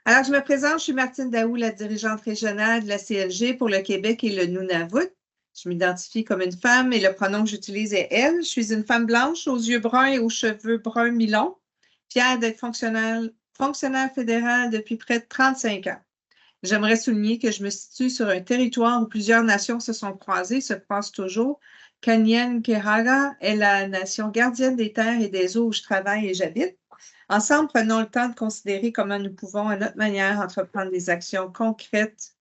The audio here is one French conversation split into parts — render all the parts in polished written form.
Alors, je me présente, je suis Martine Daou, la dirigeante régionale de la CLG pour le Québec et le Nunavut. Je m'identifie comme une femme et le pronom que j'utilise est elle. Je suis une femme blanche aux yeux bruns et aux cheveux bruns mi-longs, fière d'être fonctionnaire fédéral depuis près de 35 ans. J'aimerais souligner que je me situe sur un territoire où plusieurs nations se sont croisées, se croisent toujours. Kanien'kehá:ka est la nation gardienne des terres et des eaux où je travaille et j'habite. Ensemble, prenons le temps de considérer comment nous pouvons, à notre manière, entreprendre des actions concrètes,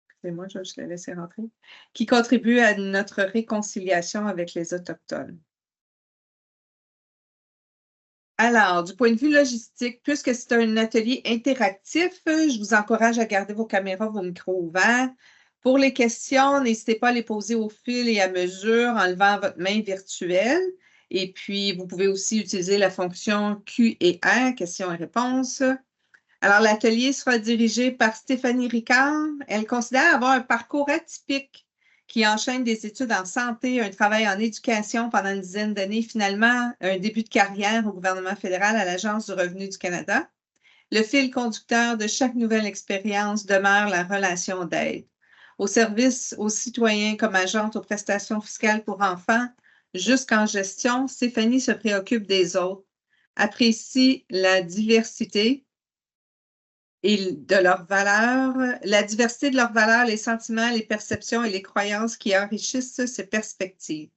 excusez-moi, je vais juste la laisser rentrer, qui contribuent à notre réconciliation avec les Autochtones. Alors, du point de vue logistique, puisque c'est un atelier interactif, je vous encourage à garder vos caméras, vos micros ouverts. Pour les questions, n'hésitez pas à les poser au fil et à mesure en levant votre main virtuelle. Et puis, vous pouvez aussi utiliser la fonction Q&A, questions et réponses. Alors, l'atelier sera dirigé par Stéphanie Ricard. Elle considère avoir un parcours atypique qui enchaîne des études en santé, un travail en éducation pendant une dizaine d'années, finalement un début de carrière au gouvernement fédéral à l'Agence du revenu du Canada. Le fil conducteur de chaque nouvelle expérience demeure la relation d'aide. Au service aux citoyens comme agente aux prestations fiscales pour enfants, jusqu'en gestion, Stéphanie se préoccupe des autres, apprécie la diversité et de leurs valeurs, la diversité de leurs valeurs, les sentiments, les perceptions et les croyances qui enrichissent ces perspectives.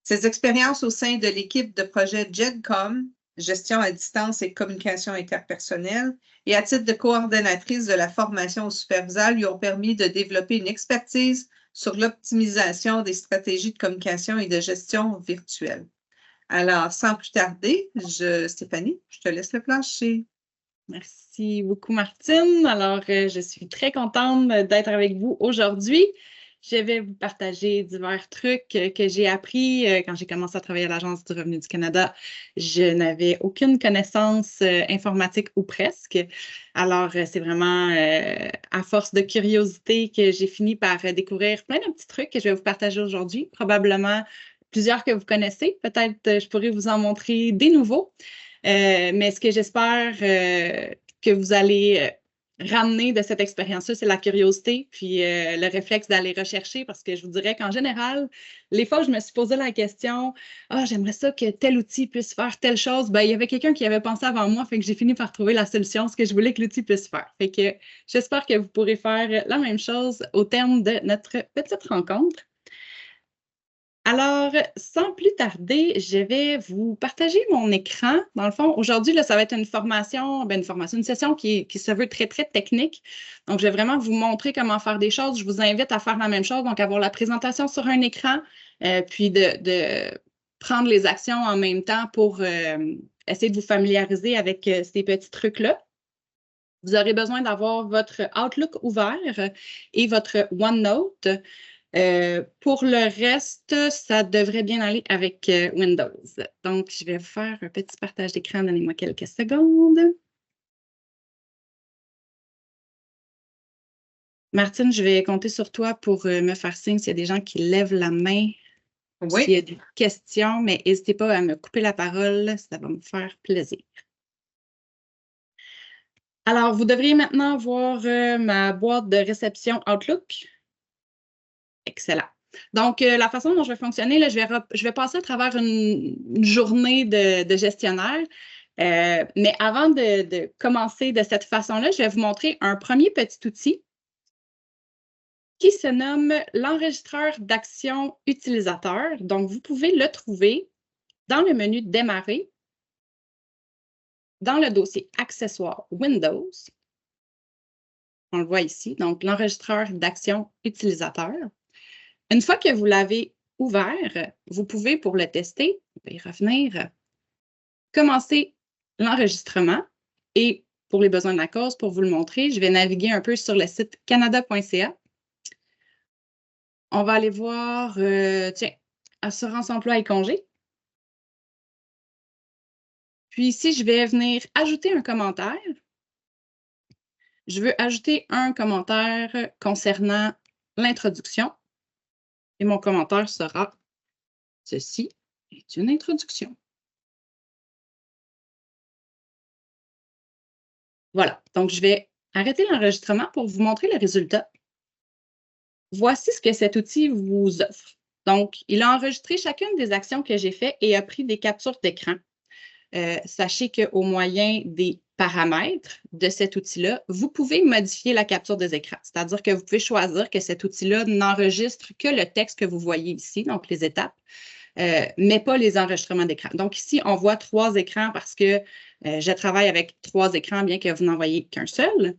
Ces expériences au sein de l'équipe de projet GEDCOM, gestion à distance et communication interpersonnelle, et à titre de coordonnatrice de la formation aux superviseurs, lui ont permis de développer une expertise sur l'optimisation des stratégies de communication et de gestion virtuelle. Alors, sans plus tarder, Stéphanie, je te laisse le plancher. Merci beaucoup, Martine. Alors, je suis très contente d'être avec vous aujourd'hui. Je vais vous partager divers trucs que j'ai appris quand j'ai commencé à travailler à l'Agence du revenu du Canada. Je n'avais aucune connaissance informatique ou presque. Alors, c'est vraiment à force de curiosité que j'ai fini par découvrir plein de petits trucs que je vais vous partager aujourd'hui. Probablement plusieurs que vous connaissez. Peut-être je pourrais vous en montrer des nouveaux. Mais ce que j'espère que vous allez ramener de cette expérience-là, c'est la curiosité, puis le réflexe d'aller rechercher, parce que je vous dirais qu'en général, les fois où je me suis posé la question « Ah, j'aimerais ça que tel outil puisse faire telle chose », ben, il y avait quelqu'un qui avait pensé avant moi, fait que j'ai fini par trouver la solution, ce que je voulais que l'outil puisse faire. Fait que j'espère que vous pourrez faire la même chose au terme de notre petite rencontre. Alors, sans plus tarder, je vais vous partager mon écran. Dans le fond, aujourd'hui, ça va être une formation, une session qui se veut très, très technique. Donc, je vais vraiment vous montrer comment faire des choses. Je vous invite à faire la même chose, donc avoir la présentation sur un écran, puis de prendre les actions en même temps pour essayer de vous familiariser avec ces petits trucs-là. Vous aurez besoin d'avoir votre Outlook ouvert et votre OneNote. Pour le reste, ça devrait bien aller avec Windows. Donc, je vais vous faire un petit partage d'écran. Donnez-moi quelques secondes. Martine, je vais compter sur toi pour me faire signe s'il y a des gens qui lèvent la main. Oui. S'il y a des questions, mais n'hésitez pas à me couper la parole. Ça va me faire plaisir. Alors, vous devriez maintenant voir ma boîte de réception Outlook. Excellent. Donc, la façon dont je vais fonctionner, là, je vais passer à travers une journée de gestionnaire. Mais avant de commencer de cette façon-là, je vais vous montrer un premier petit outil qui se nomme l'enregistreur d'action utilisateur. Donc, vous pouvez le trouver dans le menu Démarrer, dans le dossier Accessoires Windows. On le voit ici, donc l'enregistreur d'action utilisateur. Une fois que vous l'avez ouvert, vous pouvez, pour le tester, on va y revenir, commencer l'enregistrement. Et pour les besoins de la cause, pour vous le montrer, je vais naviguer un peu sur le site canada.ca. On va aller voir, tiens, assurance, emploi et congé. Puis ici, je vais venir ajouter un commentaire. Je veux ajouter un commentaire concernant l'introduction. Et mon commentaire sera « Ceci est une introduction ». Voilà, donc je vais arrêter l'enregistrement pour vous montrer le résultat. Voici ce que cet outil vous offre. Donc, il a enregistré chacune des actions que j'ai faites et a pris des captures d'écran. Sachez qu'au moyen des paramètres de cet outil-là, vous pouvez modifier la capture des écrans. C'est-à-dire que vous pouvez choisir que cet outil-là n'enregistre que le texte que vous voyez ici, donc les étapes, mais pas les enregistrements d'écran. Donc ici, on voit 3 écrans parce que je travaille avec 3 écrans, bien que vous n'en voyez qu'un seul.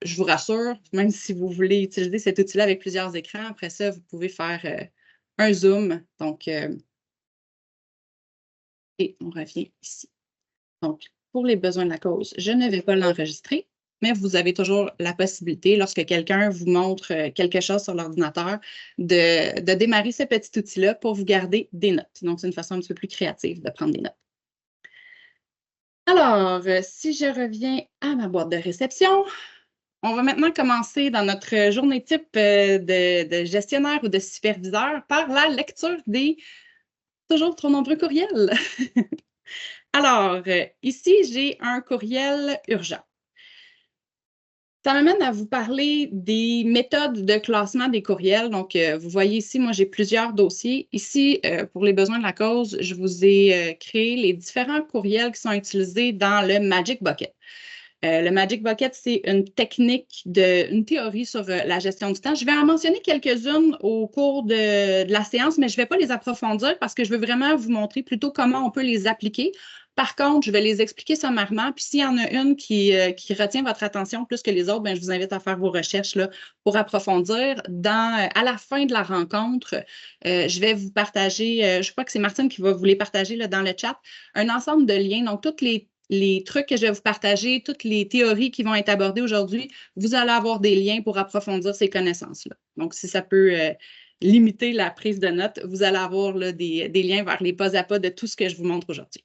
Je vous rassure, même si vous voulez utiliser cet outil-là avec plusieurs écrans, après ça, vous pouvez faire un zoom. Donc, et on revient ici. Donc, pour les besoins de la cause, je ne vais pas l'enregistrer, mais vous avez toujours la possibilité, lorsque quelqu'un vous montre quelque chose sur l'ordinateur, de démarrer ce petit outil-là pour vous garder des notes. Donc, c'est une façon un petit peu plus créative de prendre des notes. Alors, si je reviens à ma boîte de réception, on va maintenant commencer dans notre journée type de gestionnaire ou de superviseur par la lecture des toujours trop nombreux courriels. Alors, ici, j'ai un courriel urgent. Ça m'amène à vous parler des méthodes de classement des courriels. Donc, vous voyez ici, moi, j'ai plusieurs dossiers. Ici, pour les besoins de la cause, je vous ai créé les différents courriels qui sont utilisés dans le Magic Bucket. Le Magic Bucket, c'est une technique, une théorie sur la gestion du temps. Je vais en mentionner quelques-unes au cours de la séance, mais je ne vais pas les approfondir parce que je veux vraiment vous montrer plutôt comment on peut les appliquer. Par contre, je vais les expliquer sommairement. Puis s'il y en a une qui retient votre attention plus que les autres, bien, je vous invite à faire vos recherches là, pour approfondir. À la fin de la rencontre, je vais vous partager, je crois que c'est Martine qui va vous les partager là, dans le chat, un ensemble de liens. Donc, toutes les trucs que je vais vous partager, toutes les théories qui vont être abordées aujourd'hui, vous allez avoir des liens pour approfondir ces connaissances-là. Donc, si ça peut limiter la prise de notes, vous allez avoir là, des liens vers les pas à pas de tout ce que je vous montre aujourd'hui.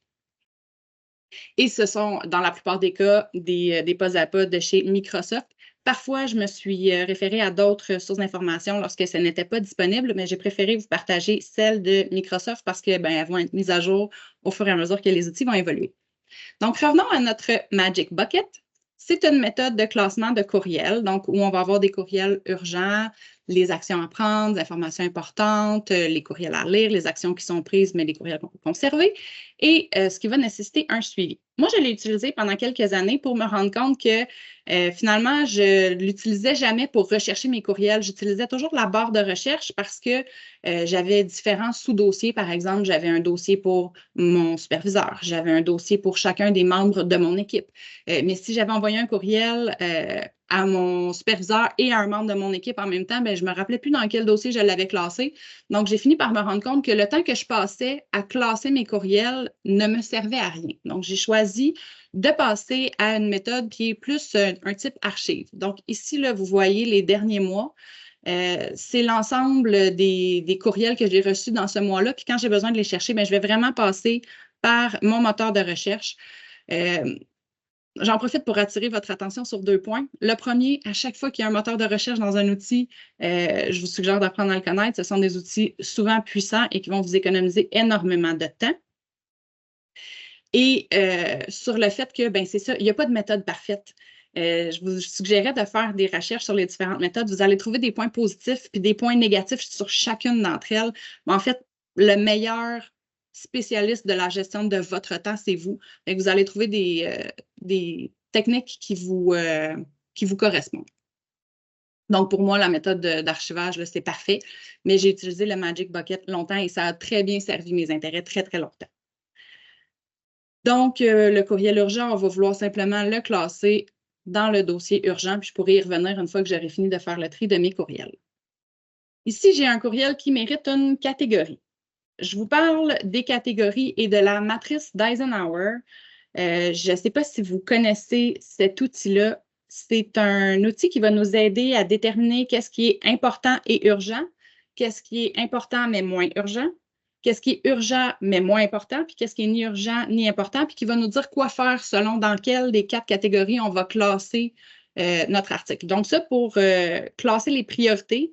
Et ce sont, dans la plupart des cas, des pas à pas de chez Microsoft. Parfois, je me suis référée à d'autres sources d'informations lorsque ce n'était pas disponible, mais j'ai préféré vous partager celles de Microsoft parce qu'elles vont être mises à jour au fur et à mesure que les outils vont évoluer. Donc, revenons à notre Magic Bucket. C'est une méthode de classement de courriels, donc où on va avoir des courriels urgents, les actions à prendre, les informations importantes, les courriels à lire, les actions qui sont prises, mais les courriels qu'on peut conserver, et ce qui va nécessiter un suivi. Moi, je l'ai utilisé pendant quelques années pour me rendre compte que finalement, je ne l'utilisais jamais pour rechercher mes courriels. J'utilisais toujours la barre de recherche parce que j'avais différents sous-dossiers. Par exemple, j'avais un dossier pour mon superviseur, j'avais un dossier pour chacun des membres de mon équipe. Mais si j'avais envoyé un courriel à mon superviseur et à un membre de mon équipe en même temps, bien, je ne me rappelais plus dans quel dossier je l'avais classé. Donc, j'ai fini par me rendre compte que le temps que je passais à classer mes courriels ne me servait à rien. Donc, j'ai choisi de passer à une méthode qui est plus un type archive. Donc, ici, là, vous voyez les derniers mois. C'est l'ensemble des courriels que j'ai reçus dans ce mois-là. Puis quand j'ai besoin de les chercher, bien, je vais vraiment passer par mon moteur de recherche. J'en profite pour attirer votre attention sur 2 points. Le premier, à chaque fois qu'il y a un moteur de recherche dans un outil, je vous suggère d'apprendre à le connaître. Ce sont des outils souvent puissants et qui vont vous économiser énormément de temps. Et sur le fait que, bien, c'est ça, il n'y a pas de méthode parfaite. Je vous suggérais de faire des recherches sur les différentes méthodes. Vous allez trouver des points positifs puis des points négatifs sur chacune d'entre elles. Mais en fait, le meilleur spécialiste de la gestion de votre temps, c'est vous. Et vous allez trouver des techniques qui vous correspondent. Donc, pour moi, la méthode d'archivage, c'est parfait. Mais j'ai utilisé le Magic Bucket longtemps et ça a très bien servi mes intérêts très, très longtemps. Donc, le courriel urgent, on va vouloir simplement le classer dans le dossier urgent, puis je pourrai y revenir une fois que j'aurai fini de faire le tri de mes courriels. Ici, j'ai un courriel qui mérite une catégorie. Je vous parle des catégories et de la matrice d'Eisenhower. Je ne sais pas si vous connaissez cet outil-là. C'est un outil qui va nous aider à déterminer qu'est-ce qui est important et urgent, qu'est-ce qui est important mais moins urgent, qu'est-ce qui est urgent mais moins important, puis qu'est-ce qui est ni urgent ni important, puis qui va nous dire quoi faire selon dans quelle des 4 catégories on va classer notre article. Donc ça, pour classer les priorités,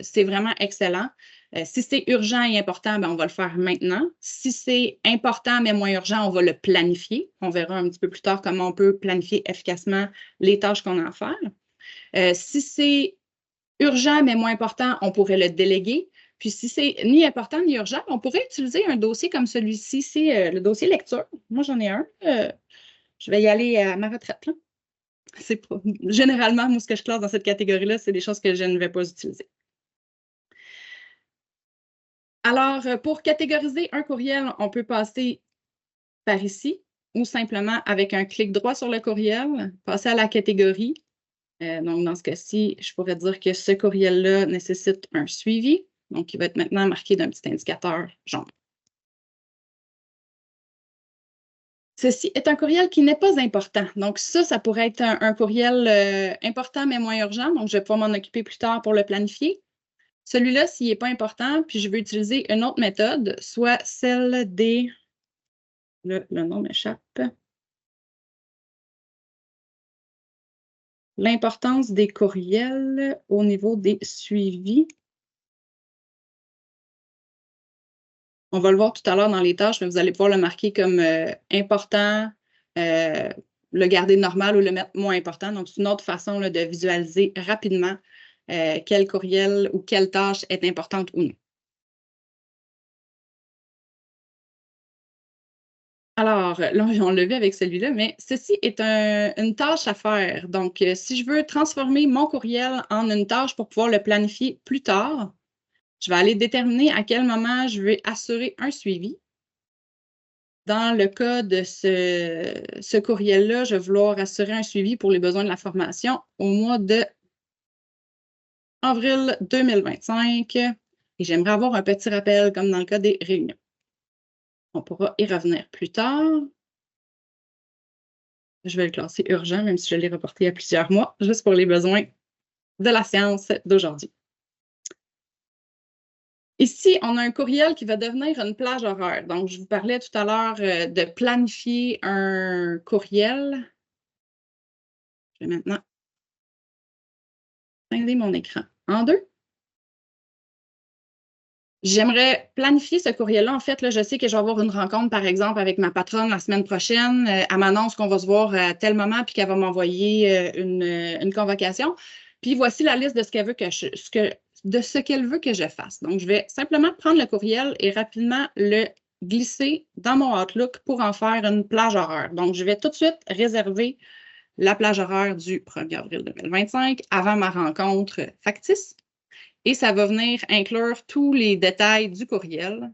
c'est vraiment excellent. Si c'est urgent et important, ben, on va le faire maintenant. Si c'est important mais moins urgent, on va le planifier. On verra un petit peu plus tard comment on peut planifier efficacement les tâches qu'on a à faire. Si c'est urgent mais moins important, on pourrait le déléguer. Puis si c'est ni important ni urgent, on pourrait utiliser un dossier comme celui-ci, c'est le dossier lecture. Moi, j'en ai un. Je vais y aller à ma retraite, là. C'est pas... Généralement, moi, ce que je classe dans cette catégorie-là, c'est des choses que je ne vais pas utiliser. Alors, pour catégoriser un courriel, on peut passer par ici ou simplement avec un clic droit sur le courriel, passer à la catégorie. Donc, dans ce cas-ci, je pourrais dire que ce courriel-là nécessite un suivi. Donc, il va être maintenant marqué d'un petit indicateur jaune. Ceci est un courriel qui n'est pas important. Donc, ça pourrait être un courriel important mais moins urgent. Donc, je vais pouvoir m'en occuper plus tard pour le planifier. Celui-là, s'il n'est pas important, puis je veux utiliser une autre méthode, soit celle des... Le nom m'échappe. L'importance des courriels au niveau des suivis. On va le voir tout à l'heure dans les tâches, mais vous allez pouvoir le marquer comme important, le garder normal ou le mettre moins important. Donc, c'est une autre façon là, de visualiser rapidement quel courriel ou quelle tâche est importante ou non. Alors, là, on l'a vu avec celui-là, mais ceci est une tâche à faire. Donc, si je veux transformer mon courriel en une tâche pour pouvoir le planifier plus tard, je vais aller déterminer à quel moment je vais assurer un suivi. Dans le cas de ce courriel-là, je vais vouloir assurer un suivi pour les besoins de la formation au mois de avril 2025. Et j'aimerais avoir un petit rappel comme dans le cas des réunions. On pourra y revenir plus tard. Je vais le classer urgent, même si je l'ai reporté à plusieurs mois, juste pour les besoins de la séance d'aujourd'hui. Ici, on a un courriel qui va devenir une plage horaire. Donc, je vous parlais tout à l'heure de planifier un courriel. Je vais maintenant scinder mon écran en deux. J'aimerais planifier ce courriel-là. En fait, là, je sais que je vais avoir une rencontre, par exemple, avec ma patronne la semaine prochaine. Elle m'annonce qu'on va se voir à tel moment puis qu'elle va m'envoyer une convocation. Puis voici la liste de ce qu'elle veut qu'elle veut que je fasse. Donc, je vais simplement prendre le courriel et rapidement le glisser dans mon Outlook pour en faire une plage horaire. Donc, je vais tout de suite réserver la plage horaire du 1er avril 2025 avant ma rencontre factice. Et ça va venir inclure tous les détails du courriel.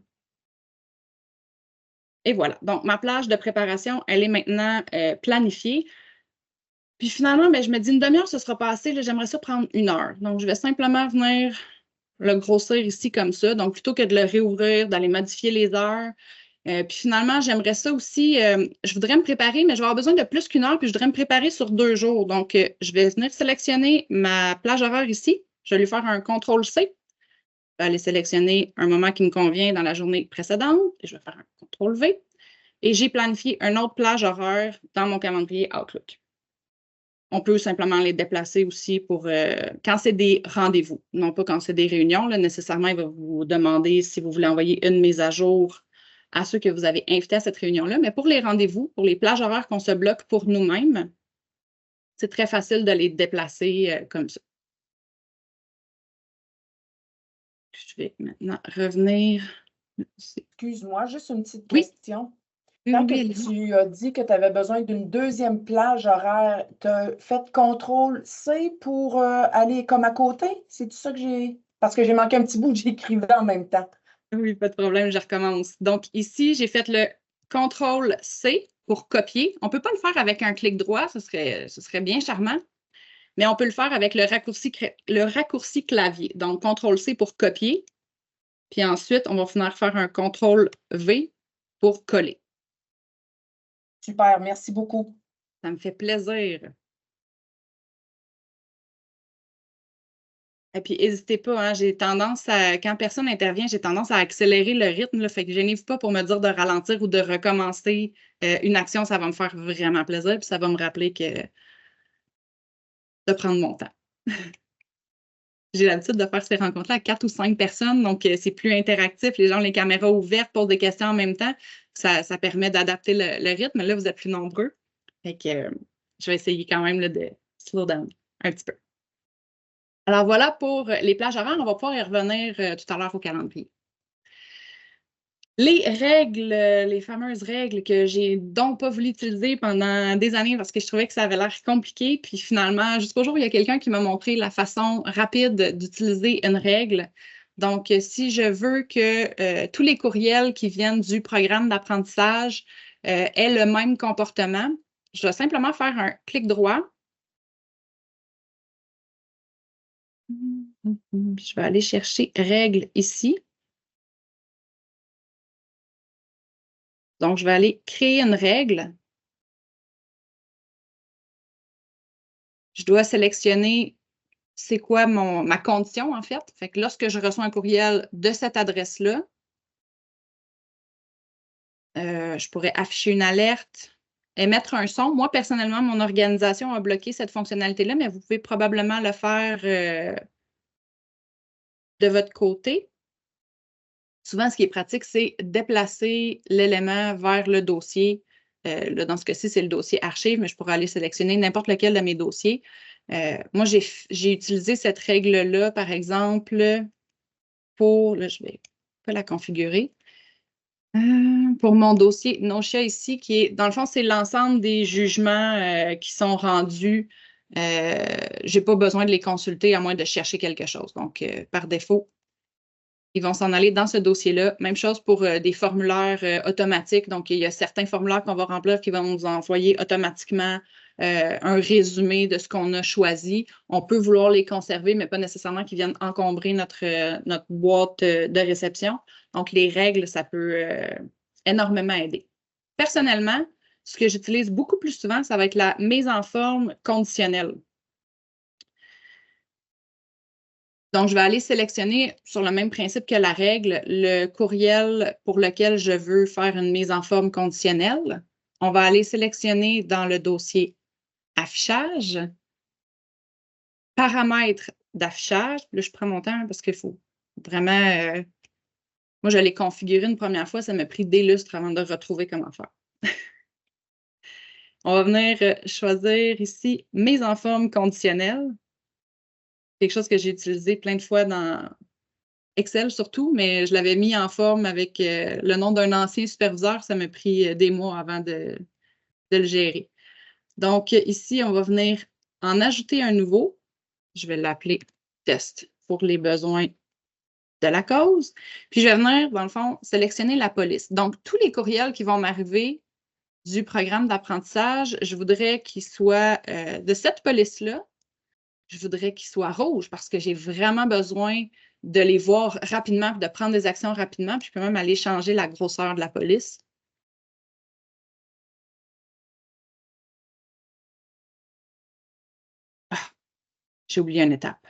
Et voilà. Donc, ma plage de préparation, elle est maintenant planifiée. Puis finalement, je me dis une demi-heure, ce sera pas assez. J'aimerais ça prendre 1 heure. Donc, je vais simplement venir le grossir ici comme ça. Donc, plutôt que de le réouvrir, d'aller modifier les heures. Puis finalement, j'aimerais ça aussi. Je voudrais me préparer, mais je vais avoir besoin de plus qu'1 heure, puis je voudrais me préparer sur 2 jours. Donc, je vais venir sélectionner ma plage horaire ici. Je vais lui faire un CTRL-C. Je vais aller sélectionner un moment qui me convient dans la journée précédente. Et je vais faire un CTRL-V. Et j'ai planifié une autre plage horaire dans mon calendrier Outlook. On peut simplement les déplacer aussi pour quand c'est des rendez-vous, non pas quand c'est des réunions. Là, nécessairement, il va vous demander si vous voulez envoyer une mise à jour à ceux que vous avez invités à cette réunion-là. Mais pour les rendez-vous, pour les plages horaires qu'on se bloque pour nous-mêmes, c'est très facile de les déplacer comme ça. Je vais maintenant revenir. Excuse-moi, juste une petite question. Oui. Quand tu as dit que tu avais besoin d'une deuxième plage horaire, tu as fait CTRL-C pour aller comme à côté? C'est ça que j'ai... Parce que j'ai manqué un petit bout, j'écrivais en même temps. Oui, pas de problème, je recommence. Donc ici, j'ai fait le CTRL-C pour copier. On ne peut pas le faire avec un clic droit, ce serait bien charmant, mais on peut le faire avec le raccourci clavier. Donc, CTRL-C pour copier, puis ensuite, on va venir faire un CTRL-V pour coller. Super, merci beaucoup. Ça me fait plaisir. Et puis, n'hésitez pas, hein, j'ai tendance à, quand personne intervient, j'ai tendance à accélérer le rythme, là, fait que gênez-vous pas pour me dire de ralentir ou de recommencer une action, ça va me faire vraiment plaisir, puis ça va me rappeler de prendre mon temps. j'ai l'habitude de faire ces rencontres-là à 4 ou 5 personnes, donc c'est plus interactif. Les gens ont les caméras ouvertes, posent des questions en même temps. Ça permet d'adapter le rythme. Là, vous êtes plus nombreux. Fait que je vais essayer quand même là, de slow down un petit peu. Alors voilà pour les plages horaires. On va pouvoir y revenir tout à l'heure au calendrier. Les règles, les fameuses règles que j'ai donc pas voulu utiliser pendant des années parce que je trouvais que ça avait l'air compliqué. Puis finalement, jusqu'au jour où il y a quelqu'un qui m'a montré la façon rapide d'utiliser une règle. Donc, si je veux que tous les courriels qui viennent du programme d'apprentissage aient le même comportement, je vais simplement faire un clic droit. Je vais aller chercher règles ici. Donc, je vais aller créer une règle. Je dois sélectionner c'est quoi ma condition, en fait. Fait que lorsque je reçois un courriel de cette adresse-là, je pourrais afficher une alerte, émettre un son. Moi, personnellement, mon organisation a bloqué cette fonctionnalité-là, mais vous pouvez probablement le faire de votre côté. Souvent, ce qui est pratique, c'est déplacer l'élément vers le dossier. Là, dans ce cas-ci, c'est le dossier archive, mais je pourrais aller sélectionner n'importe lequel de mes dossiers. Moi, j'ai utilisé cette règle-là, par exemple, pour, là, je vais pas la configurer, pour mon dossier Notia ici, qui est, dans le fond, c'est l'ensemble des jugements qui sont rendus. Je n'ai pas besoin de les consulter à moins de chercher quelque chose. Donc, par défaut, ils vont s'en aller dans ce dossier-là. Même chose pour des formulaires automatiques. Donc, il y a certains formulaires qu'on va remplir qui vont nous envoyer automatiquement un résumé de ce qu'on a choisi. On peut vouloir les conserver, mais pas nécessairement qu'ils viennent encombrer notre boîte de réception. Donc, les règles, ça peut énormément aider. Personnellement, ce que j'utilise beaucoup plus souvent, ça va être la mise en forme conditionnelle. Donc, je vais aller sélectionner sur le même principe que la règle, le courriel pour lequel je veux faire une mise en forme conditionnelle. On va aller sélectionner dans le dossier affichage, paramètres d'affichage. Là, je prends mon temps parce qu'il faut vraiment... moi, je l'ai configuré une première fois, ça m'a pris des lustres avant de retrouver comment faire. On va venir choisir ici mise en forme conditionnelle. Quelque chose que j'ai utilisé plein de fois dans Excel surtout, mais je l'avais mis en forme avec le nom d'un ancien superviseur. Ça m'a pris des mois avant de le gérer. Donc, ici, on va venir en ajouter un nouveau. Je vais l'appeler test pour les besoins de la cause. Puis, je vais venir, dans le fond, sélectionner la police. Donc, tous les courriels qui vont m'arriver du programme d'apprentissage, je voudrais qu'ils soient de cette police-là. Je voudrais qu'ils soient rouges parce que j'ai vraiment besoin de les voir rapidement, de prendre des actions rapidement, puis je peux même aller changer la grosseur de la police. Ah, j'ai oublié une étape.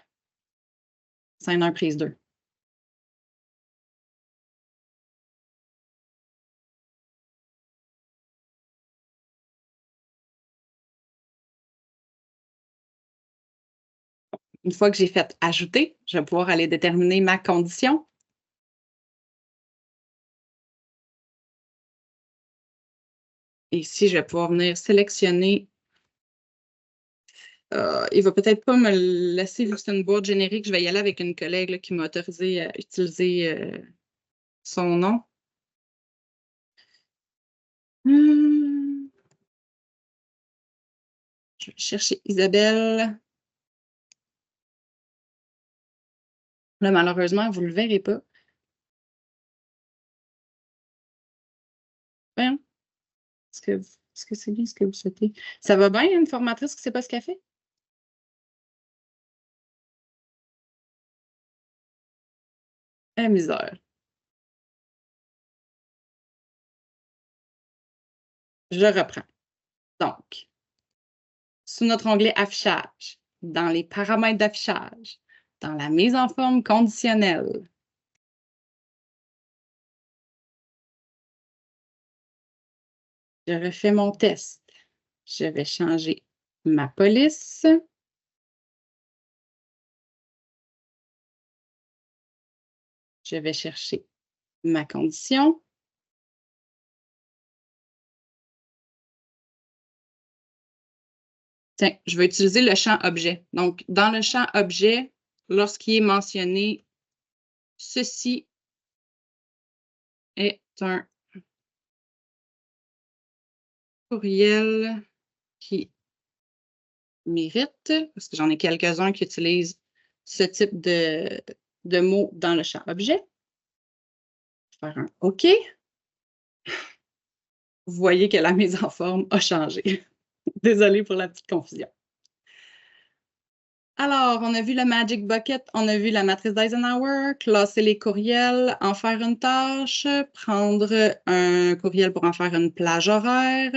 Scène 1, prise 2. Une fois que j'ai fait « Ajouter », je vais pouvoir aller déterminer ma condition. Et ici, je vais pouvoir venir sélectionner. Il ne va peut-être pas me laisser juste une boîte générique. Je vais y aller avec une collègue là, qui m'a autorisé à utiliser son nom. Je vais chercher Isabelle. Là, malheureusement, vous ne le verrez pas. Bien. Est-ce que c'est bien ce que vous souhaitez? Ça va bien, une formatrice qui ne sait pas ce qu'elle fait? Ah, misère. Je reprends. Donc, sous notre onglet Affichage, dans les paramètres d'affichage, dans la mise en forme conditionnelle, je refais mon test. Je vais changer ma police. Je vais chercher ma condition. Tiens, je vais utiliser le champ objet. Donc, dans le champ objet, lorsqu'il est mentionné, ceci est un courriel qui mérite, parce que j'en ai quelques-uns qui utilisent ce type de mots dans le champ objet. Je vais faire un OK. Vous voyez que la mise en forme a changé. Désolée pour la petite confusion. Alors, on a vu le Magic Bucket, on a vu la matrice d'Eisenhower, classer les courriels, en faire une tâche, prendre un courriel pour en faire une plage horaire.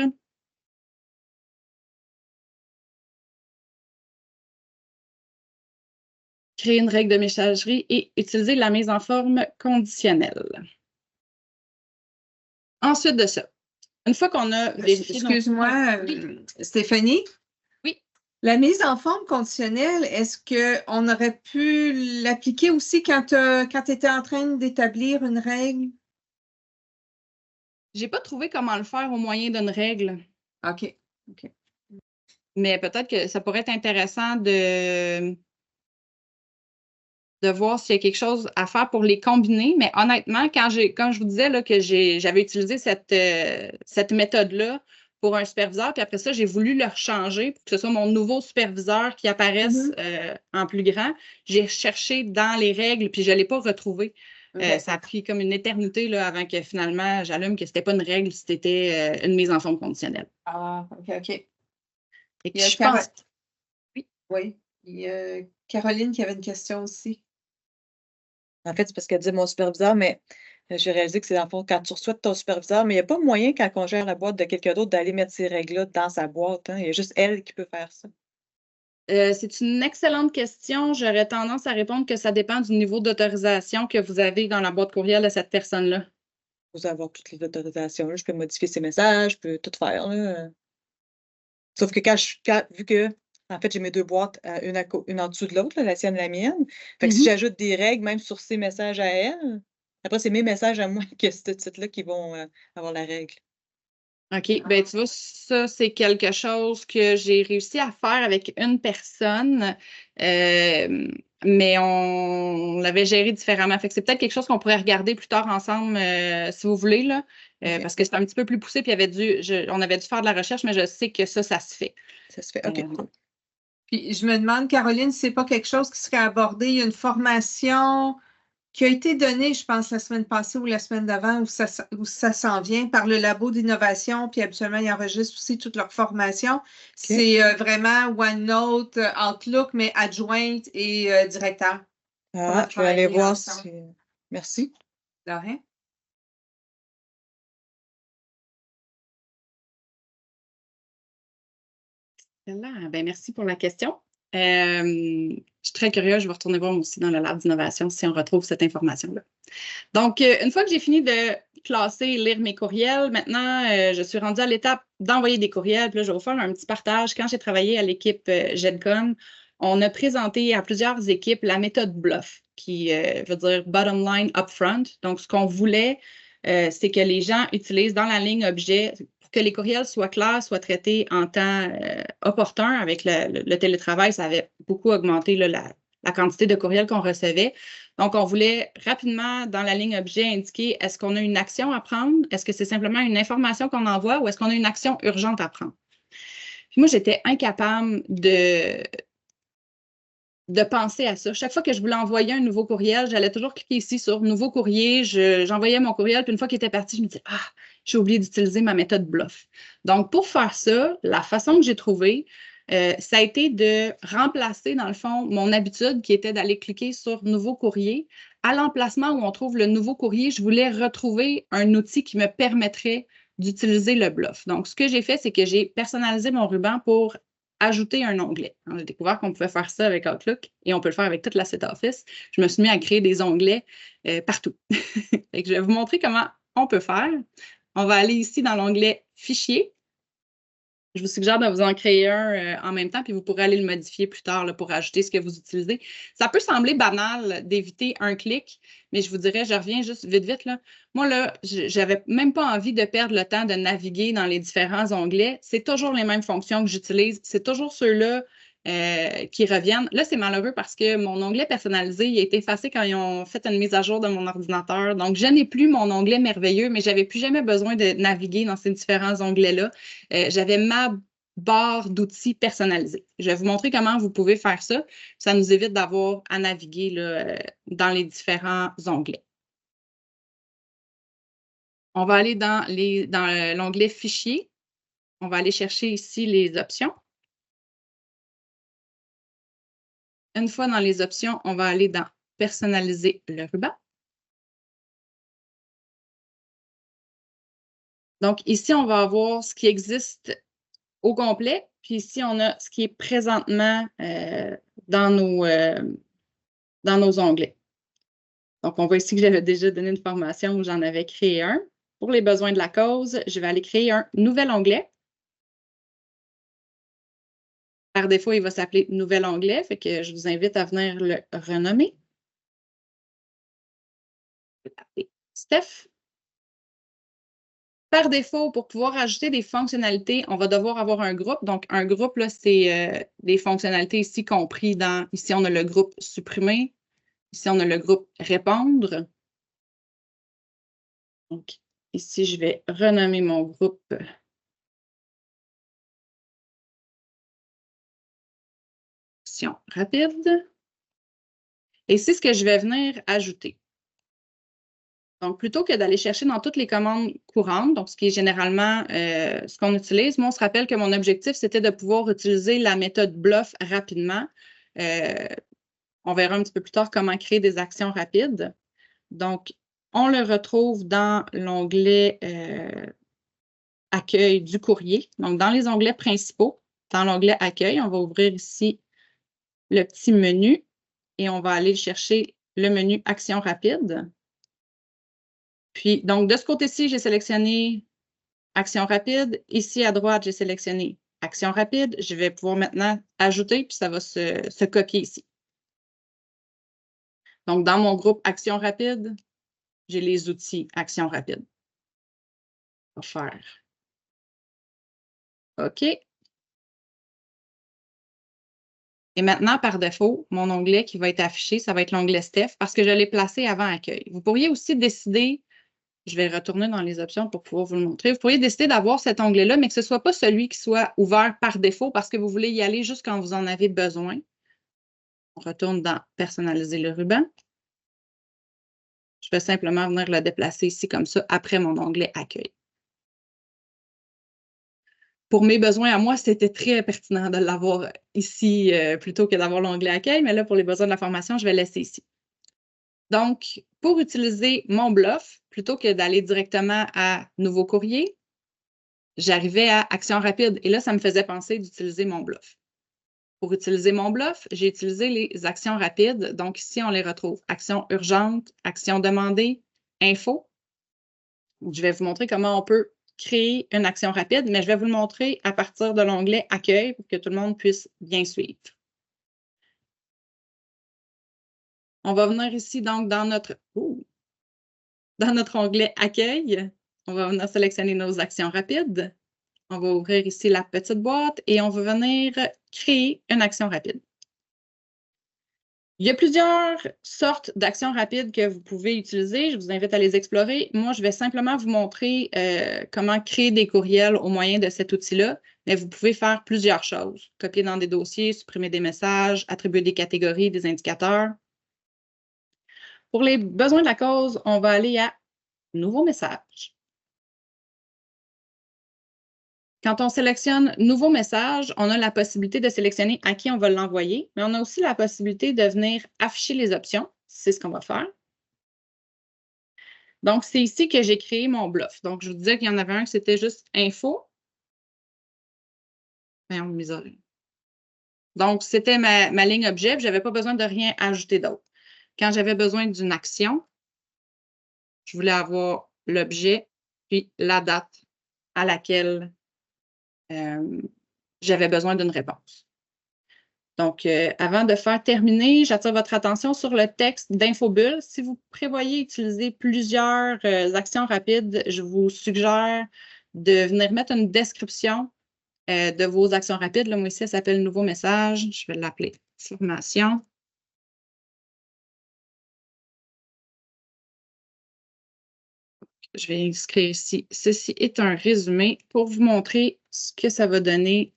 Créer une règle de messagerie et utiliser la mise en forme conditionnelle. Ensuite de ça, une fois qu'on a vérifié... Excuse-moi, Stéphanie? Oui. La mise en forme conditionnelle, est-ce qu'on aurait pu l'appliquer aussi quand tu étais en train d'établir une règle? Je n'ai pas trouvé comment le faire au moyen d'une règle. OK. Mais peut-être que ça pourrait être intéressant de voir s'il y a quelque chose à faire pour les combiner. Mais honnêtement, quand je vous disais là, que j'avais utilisé cette méthode-là pour un superviseur, puis après ça, j'ai voulu le changer pour que ce soit mon nouveau superviseur qui apparaisse en plus grand. J'ai cherché dans les règles, puis je ne l'ai pas retrouvé. Okay. Ça a pris comme une éternité là, avant que finalement, j'allume que ce n'était pas une règle, c'était une mise en forme conditionnelle. Ah, OK. Et que je pense... Oui. Il y a Caroline qui avait une question aussi. En fait, c'est parce qu'elle disait mon superviseur, mais j'ai réalisé que c'est dans le fond quand tu reçois de ton superviseur, mais il n'y a pas moyen, quand on gère la boîte de quelqu'un d'autre, d'aller mettre ces règles-là dans sa boîte. Hein. Il y a juste elle qui peut faire ça. C'est une excellente question. J'aurais tendance à répondre que ça dépend du niveau d'autorisation que vous avez dans la boîte courriel de cette personne-là. Vous avoir toutes les autorisations. Là. Je peux modifier ses messages, je peux tout faire. Là. Sauf que vu que, en fait, j'ai mes deux boîtes, une en dessous de l'autre, la sienne et la mienne. Fait que si j'ajoute des règles, même sur ses messages à elle, après, c'est mes messages à moi que ce titre-là qui vont avoir la règle. OK. Bien, tu vois, ça, c'est quelque chose que j'ai réussi à faire avec une personne, mais on l'avait géré différemment. Fait que c'est peut-être quelque chose qu'on pourrait regarder plus tard ensemble, si vous voulez, là, parce que c'est un petit peu plus poussé, puis on avait dû faire de la recherche, mais je sais que ça se fait. Ça se fait. OK. Puis je me demande, Caroline, si ce n'est pas quelque chose qui serait abordé. Il y a une formation qui a été donnée, je pense, la semaine passée ou la semaine d'avant, où ça s'en vient par le Labo d'innovation, puis habituellement, ils enregistrent aussi toute leur formation. Okay. C'est vraiment OneNote, Outlook, mais adjointe et directeur. Ah, je vais aller voir si... Merci. De rien. Ben, merci pour la question. Je suis très curieuse, je vais retourner voir aussi dans le lab d'innovation si on retrouve cette information-là. Donc, une fois que j'ai fini de classer et lire mes courriels, maintenant, je suis rendue à l'étape d'envoyer des courriels. Puis là, je vais vous faire un petit partage. Quand j'ai travaillé à l'équipe GEDCON, on a présenté à plusieurs équipes la méthode BLUF, qui veut dire Bottom Line Upfront. Donc, ce qu'on voulait, c'est que les gens utilisent dans la ligne objet que les courriels soient clairs, soient traités en temps opportun. Avec le télétravail, ça avait beaucoup augmenté là, la quantité de courriels qu'on recevait. Donc, on voulait rapidement, dans la ligne objet, indiquer est-ce qu'on a une action à prendre? Est-ce que c'est simplement une information qu'on envoie ou est-ce qu'on a une action urgente à prendre? Puis moi, j'étais incapable de penser à ça. Chaque fois que je voulais envoyer un nouveau courriel, j'allais toujours cliquer ici sur « Nouveau courrier ». J'envoyais mon courriel, puis une fois qu'il était parti, je me disais « Ah, j'ai oublié d'utiliser ma méthode BLUF ». Donc, pour faire ça, la façon que j'ai trouvée, ça a été de remplacer, dans le fond, mon habitude qui était d'aller cliquer sur « Nouveau courrier ». À l'emplacement où on trouve le nouveau courrier, je voulais retrouver un outil qui me permettrait d'utiliser le BLUF. Donc, ce que j'ai fait, c'est que j'ai personnalisé mon ruban pour ajouter un onglet. J'ai découvert qu'on pouvait faire ça avec Outlook et on peut le faire avec toute la suite Office. Je me suis mis à créer des onglets partout. Je vais vous montrer comment on peut faire. On va aller ici dans l'onglet « Fichier ». Je vous suggère de vous en créer un en même temps, puis vous pourrez aller le modifier plus tard là, pour ajouter ce que vous utilisez. Ça peut sembler banal d'éviter un clic, mais je vous dirais, je reviens juste vite, là. Moi, là, j'avais même pas envie de perdre le temps de naviguer dans les différents onglets. C'est toujours les mêmes fonctions que j'utilise. C'est toujours ceux-là qui reviennent. Là, c'est malheureux parce que mon onglet personnalisé, il a été effacé quand ils ont fait une mise à jour de mon ordinateur. Donc, je n'ai plus mon onglet merveilleux, mais j'avais plus jamais besoin de naviguer dans ces différents onglets-là. J'avais ma barre d'outils personnalisée. Je vais vous montrer comment vous pouvez faire ça. Ça nous évite d'avoir à naviguer là, dans les différents onglets. On va aller dans l'onglet Fichier. On va aller chercher ici les options. Une fois dans les options, on va aller dans Personnaliser le ruban. Donc, ici, on va avoir ce qui existe au complet. Puis ici, on a ce qui est présentement dans nos onglets. Donc, on voit ici que j'avais déjà donné une formation où j'en avais créé un. Pour les besoins de la cause, je vais aller créer un nouvel onglet. Par défaut, il va s'appeler Nouvel onglet, fait que je vous invite à venir le renommer. Je vais l'appeler Steph. Par défaut, pour pouvoir ajouter des fonctionnalités, on va devoir avoir un groupe. Donc, un groupe, là, c'est des fonctionnalités ici compris dans, ici, on a le groupe supprimer. Ici, on a le groupe répondre. Donc, ici, je vais renommer mon groupe Action rapide. Et c'est ce que je vais venir ajouter. Donc, plutôt que d'aller chercher dans toutes les commandes courantes, donc ce qui est généralement ce qu'on utilise, moi, on se rappelle que mon objectif, c'était de pouvoir utiliser la méthode BLOF rapidement. On verra un petit peu plus tard comment créer des actions rapides. Donc, on le retrouve dans l'onglet Accueil du courrier. Donc, dans les onglets principaux, dans l'onglet Accueil, on va ouvrir ici le petit menu et on va aller chercher le menu Action rapide. Puis, donc, de ce côté-ci, j'ai sélectionné Action rapide. Ici, à droite, j'ai sélectionné Action rapide. Je vais pouvoir maintenant ajouter, puis ça va se copier ici. Donc, dans mon groupe Action rapide, j'ai les outils Action rapide. On va faire OK. Et maintenant, par défaut, mon onglet qui va être affiché, ça va être l'onglet Steph parce que je l'ai placé avant Accueil. Vous pourriez aussi décider, je vais retourner dans les options pour pouvoir vous le montrer, vous pourriez décider d'avoir cet onglet-là, mais que ce ne soit pas celui qui soit ouvert par défaut parce que vous voulez y aller juste quand vous en avez besoin. On retourne dans Personnaliser le ruban. Je vais simplement venir le déplacer ici comme ça après mon onglet Accueil. Pour mes besoins à moi, c'était très pertinent de l'avoir ici plutôt que d'avoir l'onglet Accueil, mais là, pour les besoins de la formation, je vais le laisser ici. Donc, pour utiliser mon BLOF, plutôt que d'aller directement à Nouveau courrier, j'arrivais à Action rapide et là, ça me faisait penser d'utiliser mon BLOF. Pour utiliser mon BLOF, j'ai utilisé les actions rapides. Donc, ici, on les retrouve. Action urgente, action demandée, info. Je vais vous montrer comment on peut créer une action rapide, mais je vais vous le montrer à partir de l'onglet Accueil pour que tout le monde puisse bien suivre. On va venir ici, donc, dans notre onglet Accueil. On va venir sélectionner nos actions rapides. On va ouvrir ici la petite boîte et on va venir créer une action rapide. Il y a plusieurs sortes d'actions rapides que vous pouvez utiliser. Je vous invite à les explorer. Moi, je vais simplement vous montrer comment créer des courriels au moyen de cet outil-là, mais vous pouvez faire plusieurs choses. Copier dans des dossiers, supprimer des messages, attribuer des catégories, des indicateurs. Pour les besoins de la cause, on va aller à « Nouveau message ». Quand on sélectionne « Nouveau message », on a la possibilité de sélectionner à qui on va l'envoyer, mais on a aussi la possibilité de venir afficher les options. C'est ce qu'on va faire. Donc, c'est ici que j'ai créé mon BLOF. Donc, je vous disais qu'il y en avait un qui c'était juste « Info ». Donc, c'était ma ligne objet, je n'avais pas besoin de rien ajouter d'autre. Quand j'avais besoin d'une action, je voulais avoir l'objet, puis la date à laquelle j'avais besoin d'une réponse. Donc, avant de faire terminer, j'attire votre attention sur le texte d'Infobulle. Si vous prévoyez utiliser plusieurs actions rapides, je vous suggère de venir mettre une description de vos actions rapides. Là, moi, ici, ça s'appelle « Nouveau message ». Je vais l'appeler « Formation ». Je vais inscrire ici. Ceci est un résumé pour vous montrer ce que ça va donner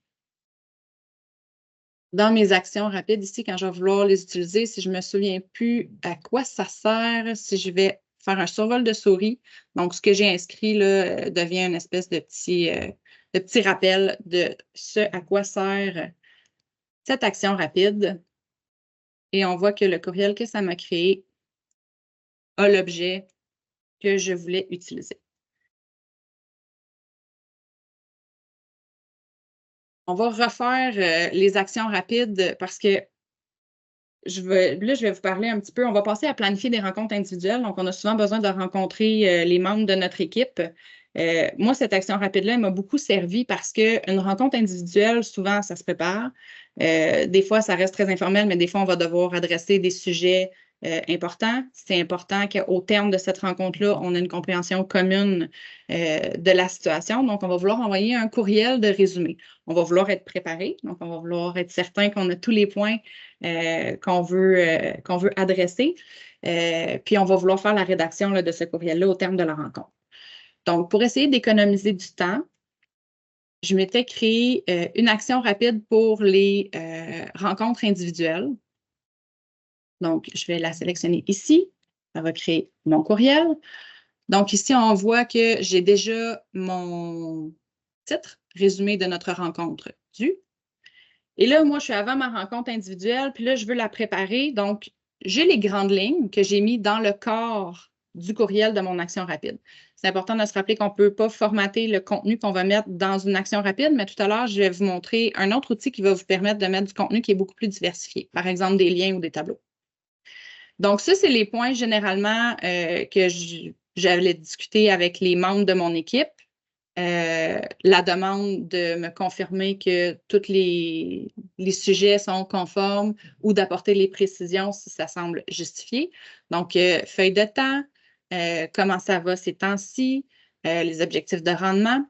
dans mes actions rapides ici, quand je vais vouloir les utiliser, si je ne me souviens plus à quoi ça sert, si je vais faire un survol de souris. Donc, ce que j'ai inscrit là, devient une espèce de petit rappel de ce à quoi sert cette action rapide. Et on voit que le courriel que ça m'a créé a l'objet que je voulais utiliser. On va refaire les actions rapides parce que je vais vous parler un petit peu. On va passer à planifier des rencontres individuelles. Donc, on a souvent besoin de rencontrer les membres de notre équipe. Moi, cette action rapide-là, elle m'a beaucoup servi parce qu'une rencontre individuelle, souvent, ça se prépare. Des fois, ça reste très informel, mais des fois, on va devoir adresser des sujets importants. C'est important qu'au terme de cette rencontre-là, on ait une compréhension commune de la situation. Donc, on va vouloir envoyer un courriel de résumé. On va vouloir être préparé. Donc, on va vouloir être certain qu'on a tous les points qu'on veut adresser. Puis, on va vouloir faire la rédaction là, de ce courriel-là au terme de la rencontre. Donc, pour essayer d'économiser du temps, je m'étais créé une action rapide pour les rencontres individuelles. Donc, je vais la sélectionner ici. Ça va créer mon courriel. Donc, ici, on voit que j'ai déjà mon titre, résumé de notre rencontre du. Et là, moi, je suis avant ma rencontre individuelle, puis là, je veux la préparer. Donc, j'ai les grandes lignes que j'ai mis dans le corps du courriel de mon action rapide. C'est important de se rappeler qu'on ne peut pas formater le contenu qu'on va mettre dans une action rapide, mais tout à l'heure, je vais vous montrer un autre outil qui va vous permettre de mettre du contenu qui est beaucoup plus diversifié, par exemple des liens ou des tableaux. Donc, ça, c'est les points généralement que j'allais discuter avec les membres de mon équipe. La demande de me confirmer que tous les sujets sont conformes ou d'apporter les précisions si ça semble justifié. Donc, feuille de temps, comment ça va ces temps-ci, les objectifs de rendement.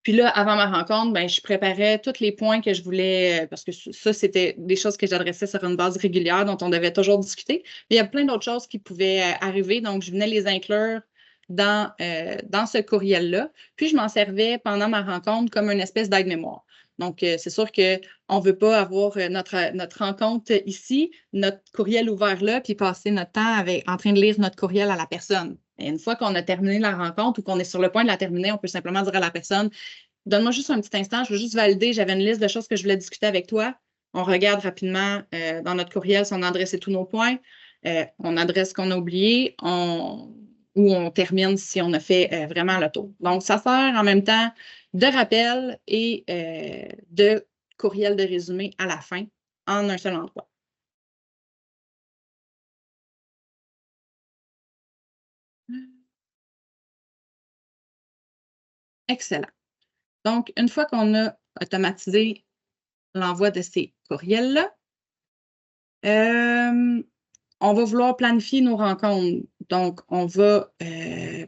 Puis là, avant ma rencontre, ben, je préparais tous les points que je voulais, parce que ça, c'était des choses que j'adressais sur une base régulière dont on devait toujours discuter. Mais il y a plein d'autres choses qui pouvaient arriver, donc je venais les inclure dans ce courriel-là. Puis, je m'en servais pendant ma rencontre comme une espèce d'aide-mémoire. Donc, c'est sûr qu'on ne veut pas avoir notre rencontre ici, notre courriel ouvert là, puis passer notre temps en train de lire notre courriel à la personne. Et une fois qu'on a terminé la rencontre ou qu'on est sur le point de la terminer, on peut simplement dire à la personne « Donne-moi juste un petit instant, je veux juste valider, j'avais une liste de choses que je voulais discuter avec toi. » On regarde rapidement dans notre courriel si on a adressé tous nos points. On adresse ce qu'on a oublié, ou on termine si on a fait vraiment le tour. Donc, ça sert en même temps de rappel et de courriel de résumé à la fin en un seul endroit. Excellent. Donc, une fois qu'on a automatisé l'envoi de ces courriels-là, on va vouloir planifier nos rencontres. Donc, on va,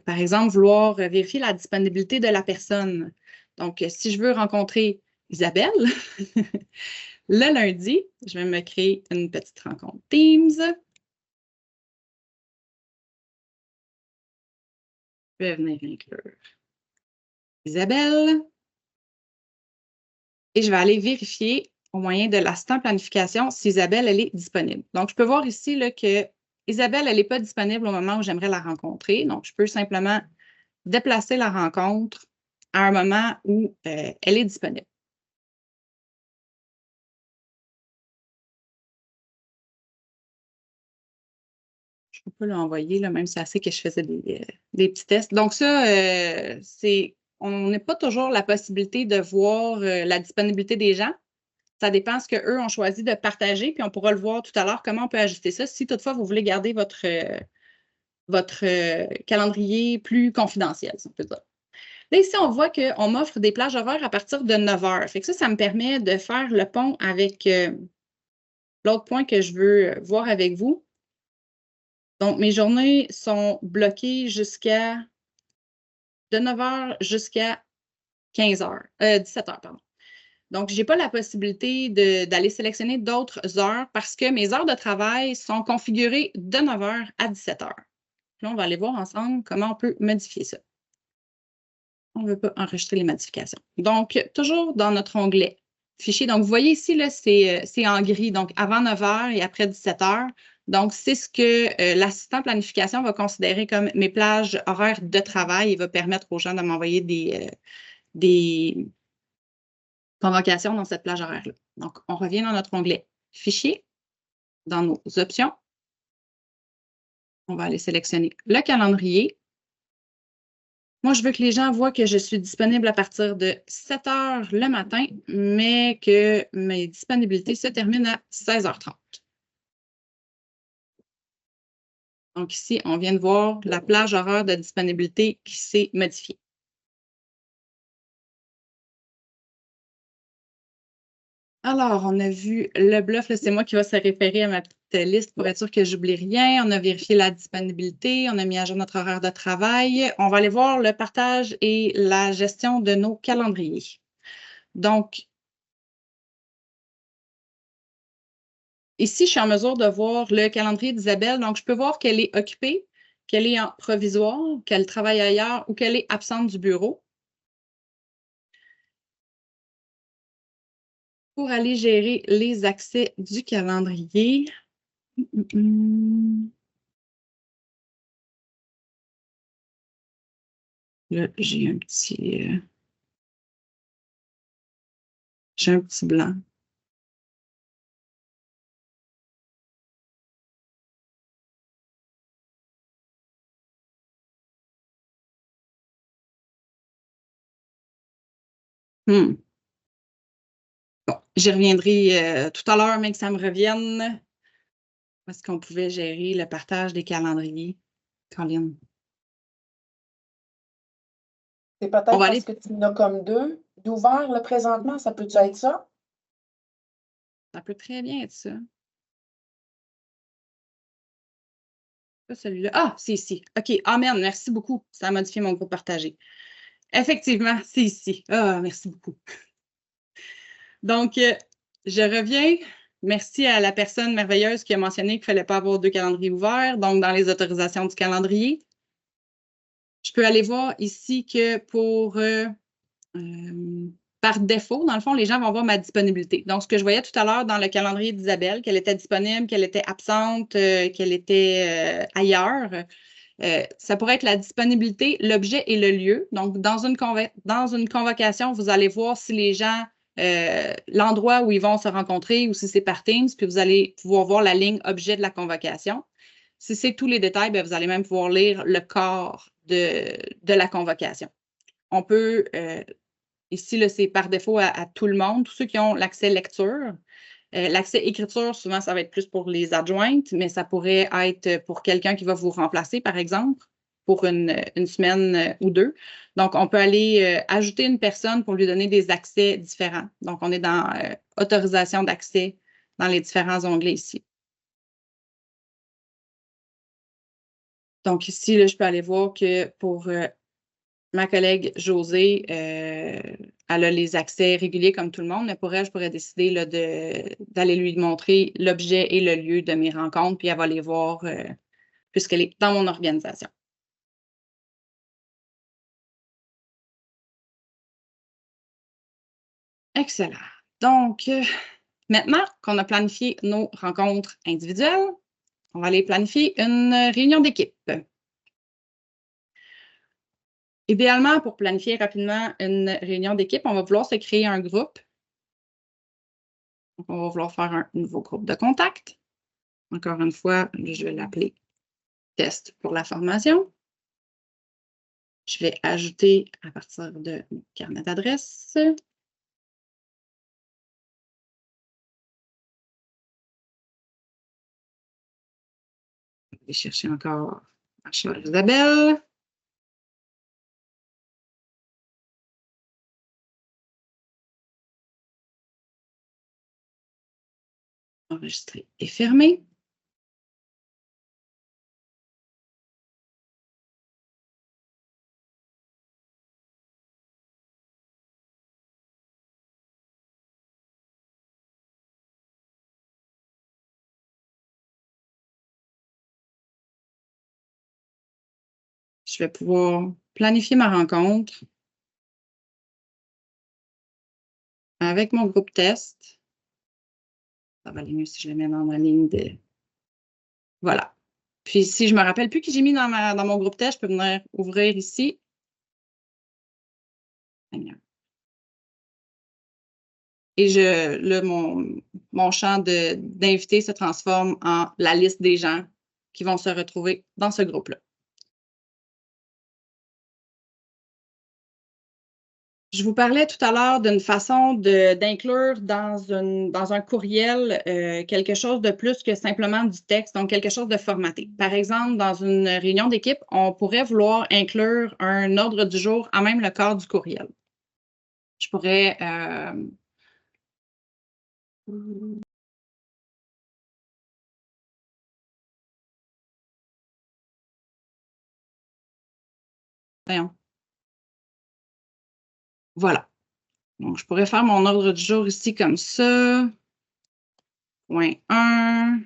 par exemple, vouloir vérifier la disponibilité de la personne. Donc, si je veux rencontrer Isabelle, le lundi, je vais me créer une petite rencontre Teams. Je vais venir inclure Isabelle. Et je vais aller vérifier au moyen de l'assistant planification si Isabelle, elle est disponible. Donc, je peux voir ici là, que Isabelle, elle n'est pas disponible au moment où j'aimerais la rencontrer. Donc, je peux simplement déplacer la rencontre à un moment où elle est disponible. Je peux lui envoyer, là, même si elle sait que je faisais des petits tests. Donc, ça, on n'a pas toujours la possibilité de voir la disponibilité des gens. Ça dépend de ce qu'eux ont choisi de partager, puis on pourra le voir tout à l'heure, comment on peut ajuster ça. Si toutefois, vous voulez garder votre calendrier plus confidentiel, si on peut dire. Là, ici, on voit qu'on m'offre des plages horaires à partir de 9 heures. Fait que ça me permet de faire le pont avec l'autre point que je veux voir avec vous. Donc, mes journées sont bloquées de 9 heures jusqu'à 15 heures, 17 heures, pardon. Donc, je n'ai pas la possibilité d'aller sélectionner d'autres heures parce que mes heures de travail sont configurées de 9 heures à 17 heures. Là, on va aller voir ensemble comment on peut modifier ça. On ne veut pas enregistrer les modifications. Donc, toujours dans notre onglet Fichier. Donc, vous voyez ici, c'est en gris, donc avant 9 heures et après 17 heures. Donc, c'est ce que l'assistant planification va considérer comme mes plages horaires de travail. Il va permettre aux gens de m'envoyer des convocations dans cette plage horaire-là. Donc, on revient dans notre onglet Fichier, dans nos options. On va aller sélectionner le calendrier. Moi, je veux que les gens voient que je suis disponible à partir de 7 heures le matin, mais que mes disponibilités se terminent à 16h30. Donc ici, on vient de voir la plage horaire de disponibilité qui s'est modifiée. Alors, on a vu le bluff, c'est moi qui va se référer à ma petite liste pour être sûr que j'oublie rien. On a vérifié la disponibilité, on a mis à jour notre horaire de travail. On va aller voir le partage et la gestion de nos calendriers. Donc, ici, je suis en mesure de voir le calendrier d'Isabelle. Donc, je peux voir qu'elle est occupée, qu'elle est en provisoire, qu'elle travaille ailleurs ou qu'elle est absente du bureau. Pour aller gérer les accès du calendrier. Là, j'ai un petit blanc. Bon, j'y reviendrai tout à l'heure, mais que ça me revienne. Est-ce qu'on pouvait gérer le partage des calendriers? Colin. C'est peut-être parce que tu en as comme deux. D'ouvert, là, présentement, ça peut-tu être ça? Ça peut très bien être ça. Pas celui-là. Ah, c'est ici. OK. Amen. Merci beaucoup. Ça a modifié mon groupe partagé. Effectivement, c'est ici. Ah, merci beaucoup. Donc, je reviens. Merci à la personne merveilleuse qui a mentionné qu'il ne fallait pas avoir deux calendriers ouverts. Donc, dans les autorisations du calendrier, je peux aller voir ici que par défaut, dans le fond, les gens vont voir ma disponibilité. Donc, ce que je voyais tout à l'heure dans le calendrier d'Isabelle, qu'elle était disponible, qu'elle était absente, qu'elle était ailleurs, ça pourrait être la disponibilité, l'objet et le lieu. Donc, dans une convocation, vous allez voir si les gens, l'endroit où ils vont se rencontrer ou si c'est par Teams, puis vous allez pouvoir voir la ligne objet de la convocation. Si c'est tous les détails, bien, vous allez même pouvoir lire le corps de la convocation. On peut, ici, c'est par défaut à tout le monde, tous ceux qui ont l'accès lecture. L'accès écriture, souvent, ça va être plus pour les adjointes, mais ça pourrait être pour quelqu'un qui va vous remplacer, par exemple, pour une semaine ou deux. Donc, on peut aller ajouter une personne pour lui donner des accès différents. Donc, on est dans autorisation d'accès dans les différents onglets ici. Donc, ici, là, je peux aller voir que pour ma collègue Josée, elle a les accès réguliers comme tout le monde, mais pour elle, je pourrais décider là, d'aller lui montrer l'objet et le lieu de mes rencontres, puis elle va les voir puisqu'elle est dans mon organisation. Excellent. Donc, maintenant qu'on a planifié nos rencontres individuelles, on va aller planifier une réunion d'équipe. Idéalement, pour planifier rapidement une réunion d'équipe, on va vouloir se créer un groupe. Donc, on va vouloir faire un nouveau groupe de contact. Encore une fois, je vais l'appeler test pour la formation. Je vais ajouter à partir de mon carnet d'adresse. Je vais chercher encore ma chère Isabelle. Enregistrer et fermer. Je vais pouvoir planifier ma rencontre avec mon groupe test. Ça va aller mieux si je le mets dans ma ligne de... Voilà. Puis, si je ne me rappelle plus qui j'ai mis dans mon groupe test, je peux venir ouvrir ici. Et là, mon champ d'invités se transforme en la liste des gens qui vont se retrouver dans ce groupe-là. Je vous parlais tout à l'heure d'une façon d'inclure dans un courriel quelque chose de plus que simplement du texte, donc quelque chose de formaté. Par exemple, dans une réunion d'équipe, on pourrait vouloir inclure un ordre du jour à même le corps du courriel. Je pourrais... Voyons. Voilà. Donc, je pourrais faire mon ordre du jour ici comme ça. Point 1.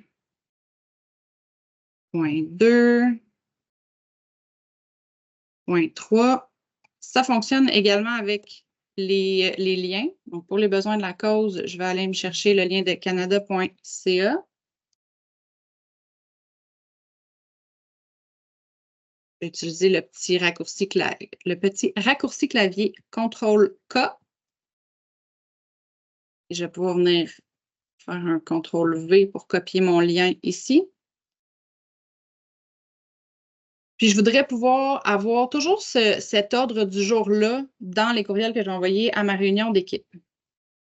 Point 2. Point 3. Ça fonctionne également avec les liens. Donc, pour les besoins de la cause, je vais aller me chercher le lien de canada.ca. Je vais utiliser le petit raccourci clavier CTRL-K. Et je vais pouvoir venir faire un CTRL-V pour copier mon lien ici. Puis, je voudrais pouvoir avoir toujours cet ordre du jour-là dans les courriels que j'ai envoyés à ma réunion d'équipe.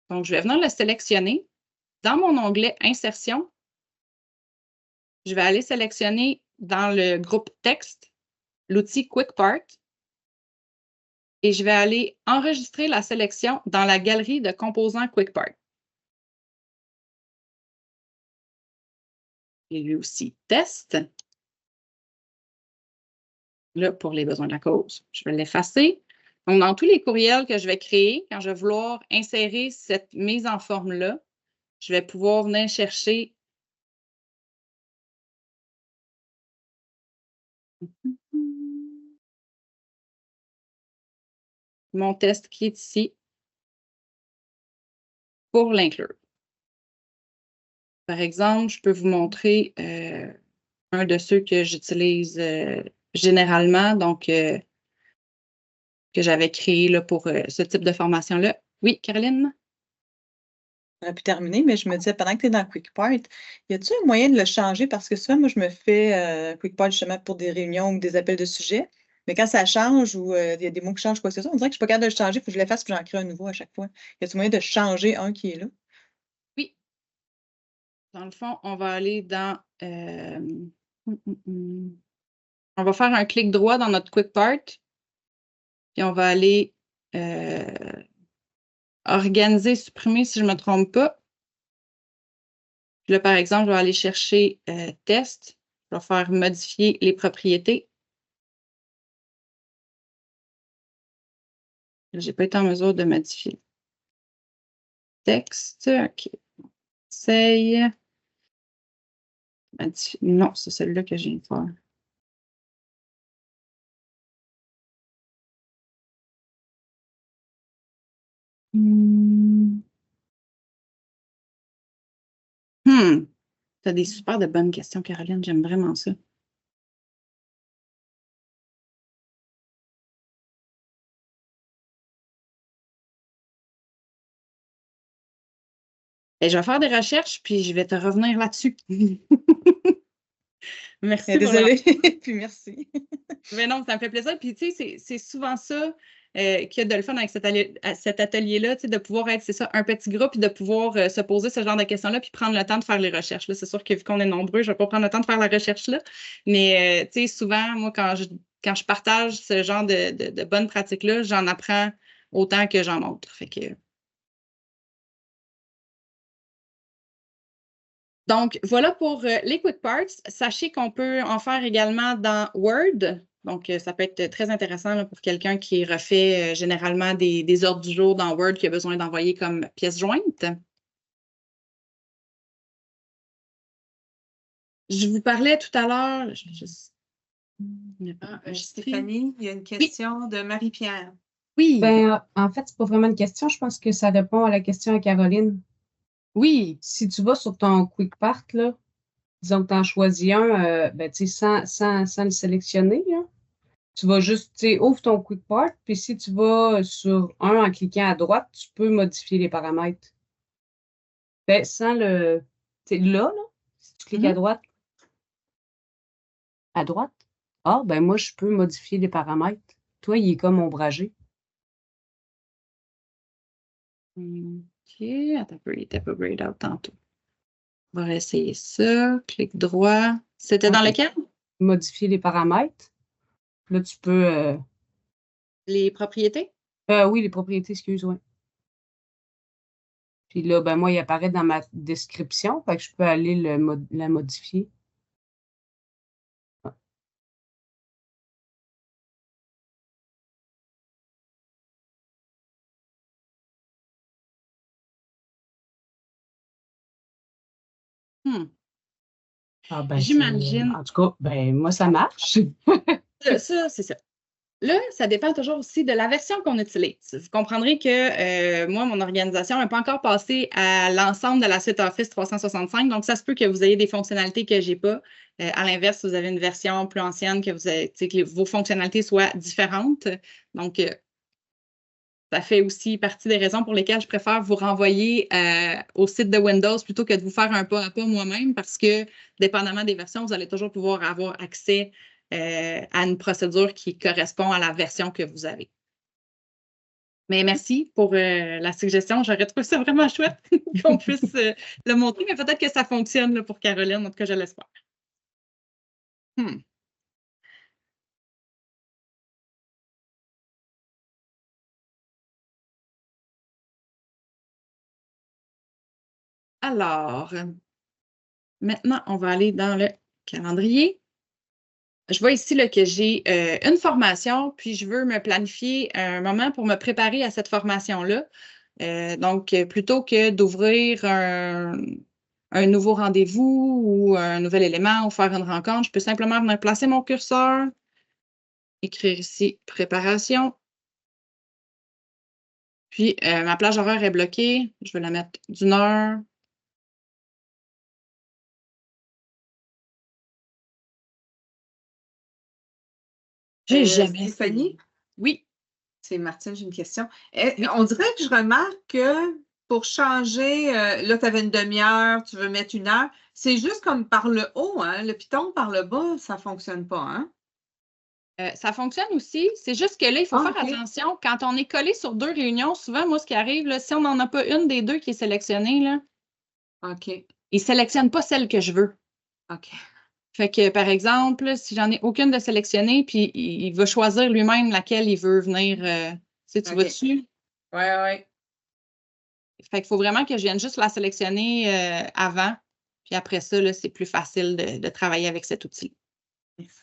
Donc, je vais venir le sélectionner. Dans mon onglet « Insertion », je vais aller sélectionner dans le groupe « Texte » l'outil « QuickPart » et je vais aller enregistrer la sélection dans la galerie de composants QuickPart. Et lui aussi « Test ». Là, pour les besoins de la cause, je vais l'effacer. Donc, dans tous les courriels que je vais créer, quand je vais vouloir insérer cette mise en forme-là, je vais pouvoir venir chercher mon test qui est ici pour l'inclure. Par exemple, je peux vous montrer un de ceux que j'utilise généralement, donc que j'avais créé là, pour ce type de formation-là. Oui, Caroline? On a pu terminer, mais je me disais, pendant que tu es dans QuickPart, y a-t-il un moyen de le changer? Parce que souvent, moi, je me fais QuickPart justement pour des réunions ou des appels de sujets. Mais quand ça change ou il y a des mots qui changent, quoi que ce soit, on dirait que je ne suis pas capable de le changer, il faut que je l'efface puis j'en crée un nouveau à chaque fois. Y a-t-il moyen de changer un qui est là? Oui. Dans le fond, on va aller dans... On va faire un clic droit dans notre QuickPart. Puis on va aller organiser, supprimer si je ne me trompe pas. Puis là, par exemple, je vais aller chercher test. Je vais faire modifier les propriétés. Je n'ai pas été en mesure de modifier. Texte, OK. Essaye. Non, c'est celle-là que je viens de faire. Tu as des super de bonnes questions, Caroline. J'aime vraiment ça. Et je vais faire des recherches, puis je vais te revenir là-dessus. Merci. Désolée, puis merci. Mais non, ça me fait plaisir. Puis, tu sais, c'est souvent ça qu'il y a de le fun avec cet atelier-là, tu sais, de pouvoir être, c'est ça, un petit groupe, et de pouvoir se poser ce genre de questions-là, puis prendre le temps de faire les recherches. C'est sûr que vu qu'on est nombreux, je ne vais pas prendre le temps de faire la recherche-là. Mais, tu sais, souvent, moi, quand je partage ce genre de bonnes pratiques-là, j'en apprends autant que j'en montre. Fait que Donc, voilà pour les Quick Parts. Sachez qu'on peut en faire également dans Word. Donc, ça peut être très intéressant là, pour quelqu'un qui refait généralement des ordres du jour dans Word qui a besoin d'envoyer comme pièce jointe. Je vous parlais tout à l'heure, je vais juste... Stéphanie, il y a une question de Marie-Pierre. Oui, Ben, en fait, c'est pas vraiment une question. Je pense que ça répond à la question à Caroline. oui. Si tu vas sur ton Quick Part, là, disons que tu en choisis un, ben, tu sais, sans le sélectionner, là, tu vas juste, tu sais, ouvre ton Quick Part, puis si tu vas sur un en cliquant à droite, tu peux modifier les paramètres. Ben, sans le, tu sais, là, si tu cliques à droite, ah, ben, moi, je peux modifier les paramètres. Toi, il est comme ombragé. OK, attends un peu, il était pas grayed out tantôt. On va essayer ça. Clic droit. C'était dans Ouais. lequel? Modifier les paramètres. Là, tu peux, Les propriétés? oui, les propriétés, excuse-moi. Puis là, ben moi, il apparaît dans ma description, fait que je peux aller la modifier. Hmm. Ah ben, J'imagine. en tout cas, ben moi, ça marche. Ça, c'est ça. Là, ça dépend toujours aussi de la version qu'on utilise. Vous comprendrez que moi, mon organisation n'est pas encore passée à l'ensemble de la suite Office 365, donc ça se peut que vous ayez des fonctionnalités que je n'ai pas. À l'inverse, vous avez une version plus ancienne que vos fonctionnalités soient différentes. Donc, ça fait aussi partie des raisons pour lesquelles je préfère vous renvoyer au site de Windows plutôt que de vous faire un pas à pas moi-même parce que, dépendamment des versions, vous allez toujours pouvoir avoir accès à une procédure qui correspond à la version que vous avez. Mais merci pour la suggestion. J'aurais trouvé ça vraiment chouette qu'on puisse le montrer, mais peut-être que ça fonctionne là, pour Caroline. En tout cas, je l'espère. Alors, maintenant, on va aller dans le calendrier. Je vois ici là, que j'ai une formation, puis je veux me planifier un moment pour me préparer à cette formation-là. Donc, plutôt que d'ouvrir un nouveau rendez-vous ou un nouvel élément ou faire une rencontre, je peux simplement venir placer mon curseur, écrire ici « Préparation ». Puis, ma plage horaire est bloquée. Je vais la mettre d'1 heure. J'ai jamais essayé. Stéphanie? Oui. C'est Martine, j'ai une question. Oui. On dirait que je remarque que pour changer, là, tu avais une demi-heure, tu veux mettre 1 heure, c'est juste comme par le haut, hein? Le piton par le bas, ça ne fonctionne pas, hein? Ça fonctionne aussi. C'est juste que là, il faut faire OK. attention. Quand on est collé sur 2 réunions, souvent, moi, ce qui arrive, là, si on n'en a pas une des deux qui est sélectionnée, là, OK. il ne sélectionne pas celle que je veux. OK. Fait que, par exemple, si j'en ai aucune de sélectionnée, puis il va choisir lui-même laquelle il veut venir. Tu OK. vas dessus. Oui, oui. Fait qu'il faut vraiment que je vienne juste la sélectionner avant. Puis après ça, là, c'est plus facile de travailler avec cet outil. Merci.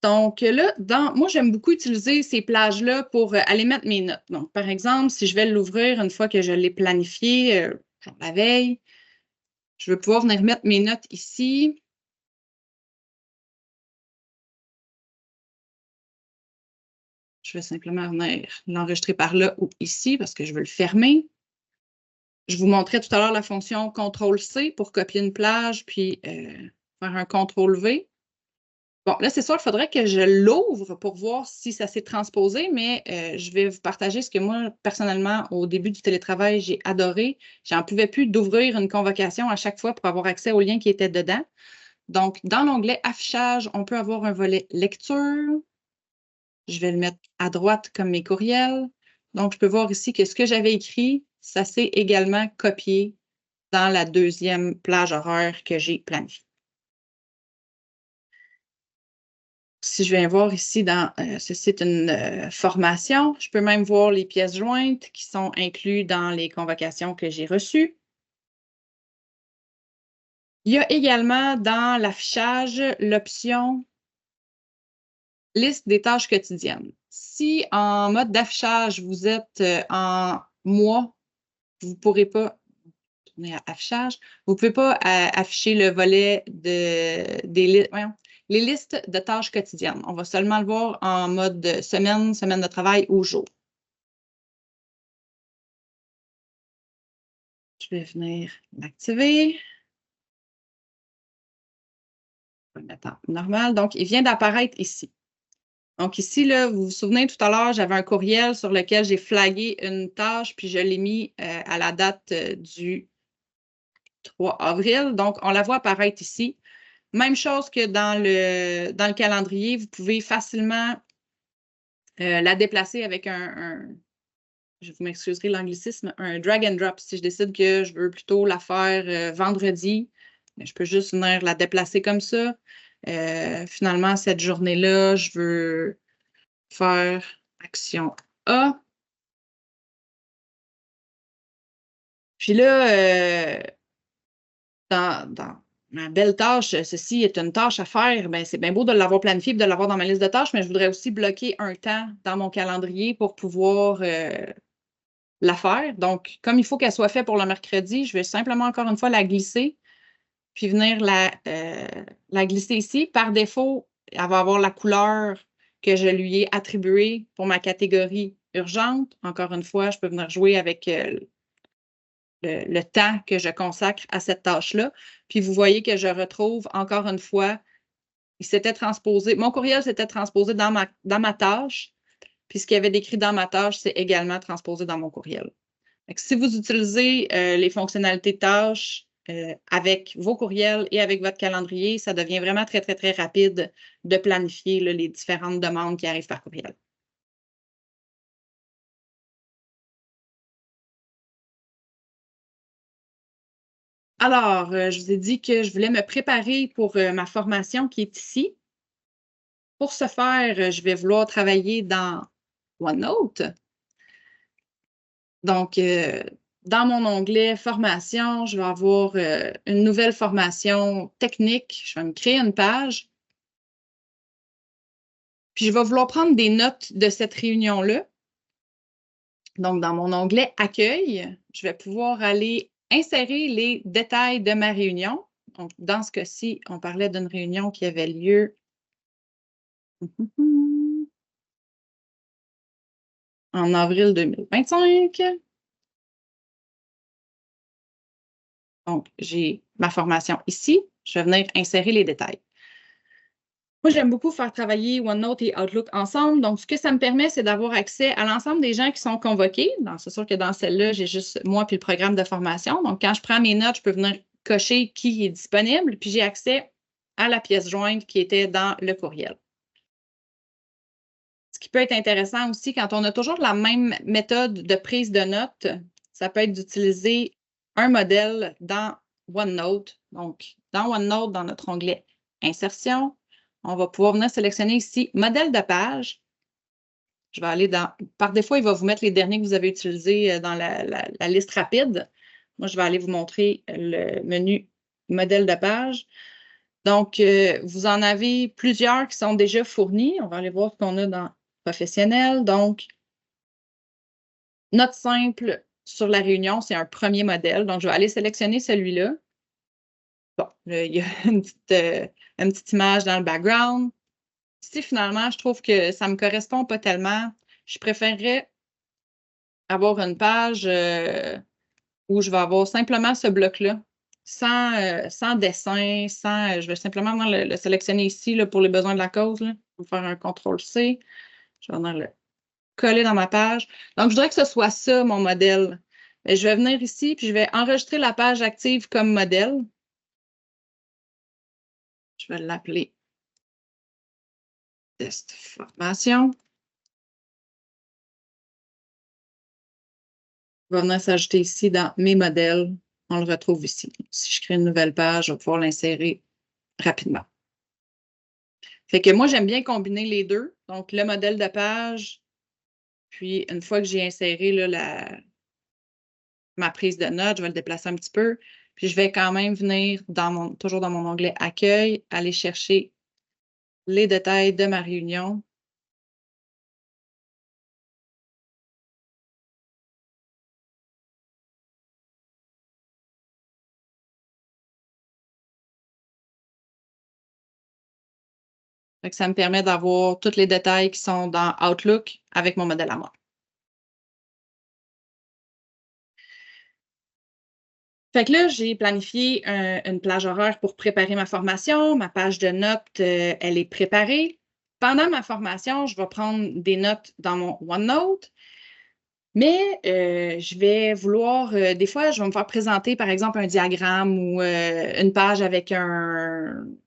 Donc là, moi, j'aime beaucoup utiliser ces plages-là pour aller mettre mes notes. Donc, par exemple, si je vais l'ouvrir une fois que je l'ai planifié, genre la veille, je vais pouvoir venir mettre mes notes ici. Je vais simplement venir l'enregistrer par là ou ici parce que je veux le fermer. Je vous montrais tout à l'heure la fonction CTRL-C pour copier une plage puis faire un CTRL-V. Bon, là, c'est sûr, il faudrait que je l'ouvre pour voir si ça s'est transposé, mais je vais vous partager ce que moi, personnellement, au début du télétravail, j'ai adoré. J'en pouvais plus d'ouvrir une convocation à chaque fois pour avoir accès aux liens qui étaient dedans. Donc, dans l'onglet Affichage, on peut avoir un volet Lecture. Je vais le mettre à droite comme mes courriels. Donc, je peux voir ici que ce que j'avais écrit, ça s'est également copié dans la deuxième plage horaire que j'ai planifiée. Si je viens voir ici, ceci est une formation, je peux même voir les pièces jointes qui sont incluses dans les convocations que j'ai reçues. Il y a également dans l'affichage l'option liste des tâches quotidiennes. Si en mode d'affichage, vous êtes en mois, vous ne pourrez pas tourner à affichage, vous ne pouvez pas afficher le volet les listes de tâches quotidiennes. On va seulement le voir en mode semaine de travail ou jour. Je vais venir l'activer. Je vais le mettre en normal. Donc, il vient d'apparaître ici. Donc ici, là, vous vous souvenez, tout à l'heure, j'avais un courriel sur lequel j'ai flagué une tâche, puis je l'ai mis à la date du 3 avril. Donc, on la voit apparaître ici. Même chose que dans le calendrier, vous pouvez facilement la déplacer avec je vous m'excuserai l'anglicisme, un drag and drop. Si je décide que je veux plutôt la faire vendredi, je peux juste venir la déplacer comme ça. Finalement, cette journée-là, je veux faire action A. Puis là, dans ma belle tâche, ceci est une tâche à faire, ben, c'est bien beau de l'avoir planifié et de l'avoir dans ma liste de tâches, mais je voudrais aussi bloquer un temps dans mon calendrier pour pouvoir la faire. Donc, comme il faut qu'elle soit faite pour le mercredi, je vais simplement encore une fois la glisser, puis venir la glisser ici. Par défaut, elle va avoir la couleur que je lui ai attribuée pour ma catégorie urgente. Encore une fois, je peux venir jouer avec le temps que je consacre à cette tâche-là. Puis vous voyez que je retrouve encore une fois, il s'était transposé, mon courriel s'était transposé dans ma tâche, puis ce qu'il y avait décrit dans ma tâche, c'est également transposé dans mon courriel. Donc, si vous utilisez les fonctionnalités de tâches avec vos courriels et avec votre calendrier, ça devient vraiment très, très, très rapide de planifier là, les différentes demandes qui arrivent par courriel. Alors, je vous ai dit que je voulais me préparer pour ma formation qui est ici. Pour ce faire, je vais vouloir travailler dans OneNote. Donc, dans mon onglet formation, je vais avoir une nouvelle formation technique. Je vais me créer une page. Puis, je vais vouloir prendre des notes de cette réunion-là. Donc, dans mon onglet Accueil, je vais pouvoir aller insérer les détails de ma réunion. Donc, dans ce cas-ci, on parlait d'une réunion qui avait lieu en avril 2025. Donc, j'ai ma formation ici. Je vais venir insérer les détails. Moi, j'aime beaucoup faire travailler OneNote et Outlook ensemble. Donc, ce que ça me permet, c'est d'avoir accès à l'ensemble des gens qui sont convoqués. C'est sûr que dans celle-là, j'ai juste moi puis le programme de formation. Donc, quand je prends mes notes, je peux venir cocher qui est disponible. Puis, j'ai accès à la pièce jointe qui était dans le courriel. Ce qui peut être intéressant aussi, quand on a toujours la même méthode de prise de notes, ça peut être d'utiliser un modèle dans OneNote. Donc, dans OneNote, dans notre onglet Insertion, on va pouvoir venir sélectionner ici Modèle de page. Je vais aller par défaut, il va vous mettre les derniers que vous avez utilisés dans la liste rapide. Moi, je vais aller vous montrer le menu Modèle de page. Donc, vous en avez plusieurs qui sont déjà fournis. On va aller voir ce qu'on a dans Professionnel. Donc, note simple sur la réunion, c'est un premier modèle. Donc, je vais aller sélectionner celui-là. Bon, là, il y a une petite image dans le background. Si finalement, je trouve que ça ne me correspond pas tellement, je préférerais avoir une page où je vais avoir simplement ce bloc-là, sans dessin, je vais simplement venir le sélectionner ici là, pour les besoins de la cause. Là. Je vais faire un CTRL-C. Je vais venir le coller dans ma page. Donc, je voudrais que ce soit ça, mon modèle. Et je vais venir ici, puis je vais enregistrer la page active comme modèle. Je vais l'appeler test formation. Il va venir s'ajouter ici dans mes modèles. On le retrouve ici. Si je crée une nouvelle page, je vais pouvoir l'insérer rapidement. Fait que moi, j'aime bien combiner les deux. Donc, le modèle de page, puis une fois que j'ai inséré là, ma prise de notes, je vais le déplacer un petit peu. Puis je vais quand même venir toujours dans mon onglet Accueil, aller chercher les détails de ma réunion. Fait que ça me permet d'avoir tous les détails qui sont dans Outlook avec mon modèle à moi. Fait que là, j'ai planifié une plage horaire pour préparer ma formation. Ma page de notes, elle est préparée. Pendant ma formation, je vais prendre des notes dans mon OneNote, mais je vais vouloir, des fois, je vais me faire présenter, par exemple, un diagramme ou une page avec une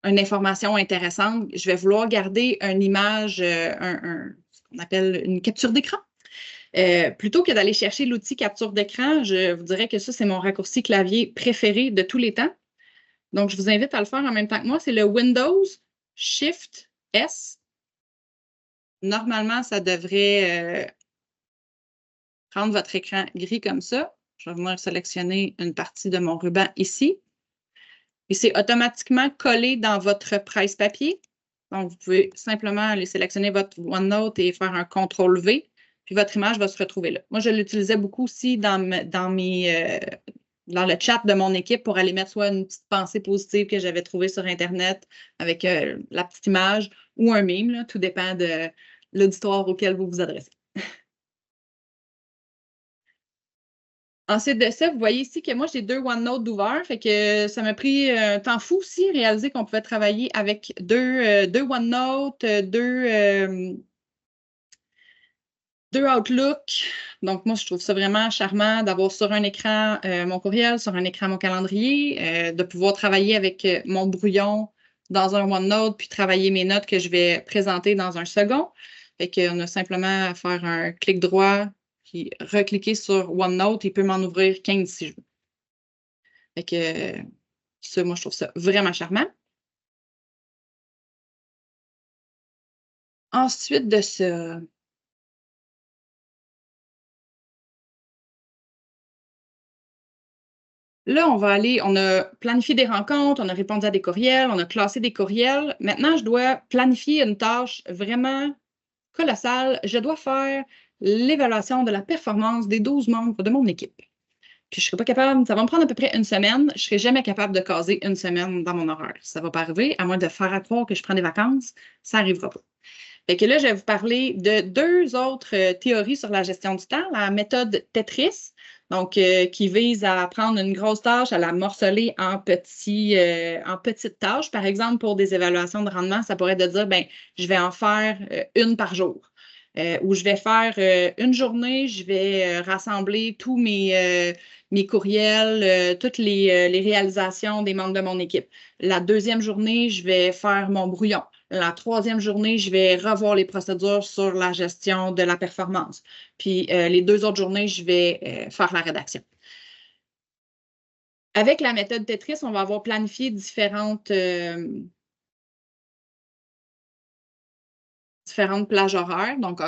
information intéressante. Je vais vouloir garder une image, ce qu'on appelle une capture d'écran. Plutôt que d'aller chercher l'outil capture d'écran, je vous dirais que ça, c'est mon raccourci clavier préféré de tous les temps. Donc, je vous invite à le faire en même temps que moi. C'est le Windows Shift S. Normalement, ça devrait prendre votre écran gris comme ça. Je vais venir sélectionner une partie de mon ruban ici. Et c'est automatiquement collé dans votre presse-papier. Donc, vous pouvez simplement aller sélectionner votre OneNote et faire un CTRL-V. Puis votre image va se retrouver là. Moi, je l'utilisais beaucoup aussi dans le chat de mon équipe pour aller mettre soit une petite pensée positive que j'avais trouvée sur Internet avec la petite image ou un meme, là, tout dépend de l'auditoire auquel vous vous adressez. Ensuite de ça, vous voyez ici que moi, j'ai 2 OneNote d'ouverts, fait que ça m'a pris un temps fou aussi, réaliser qu'on pouvait travailler avec deux OneNote, deux Outlook. Donc, moi, je trouve ça vraiment charmant d'avoir sur un écran mon courriel, sur un écran mon calendrier, de pouvoir travailler avec mon brouillon dans un OneNote, puis travailler mes notes que je vais présenter dans un second. Fait qu'on a simplement à faire un clic droit, puis recliquer sur OneNote, il peut m'en ouvrir 15 si je veux. Fait que ça, moi, je trouve ça vraiment charmant. Ensuite de ça, là, on a planifié des rencontres, on a répondu à des courriels, on a classé des courriels. Maintenant, je dois planifier une tâche vraiment colossale. Je dois faire l'évaluation de la performance des 12 membres de mon équipe. Puis je ne serai pas capable, ça va me prendre à peu près une semaine. Je ne serai jamais capable de caser une semaine dans mon horaire. Ça ne va pas arriver, à moins de faire à croire que je prends des vacances. Ça n'arrivera pas. Fait que là, je vais vous parler de 2 autres théories sur la gestion du temps. La méthode Tetris, donc qui vise à prendre une grosse tâche, à la morceler en petites tâches. Par exemple, pour des évaluations de rendement, ça pourrait être de dire, ben, je vais en faire une par jour. Ou je vais faire une journée, je vais rassembler tous mes courriels, toutes les réalisations des membres de mon équipe. La deuxième journée, je vais faire mon brouillon. La troisième journée, je vais revoir les procédures sur la gestion de la performance. Puis les 2 autres journées, je vais faire la rédaction. Avec la méthode Tetris, on va avoir planifié différentes plages horaires. Donc,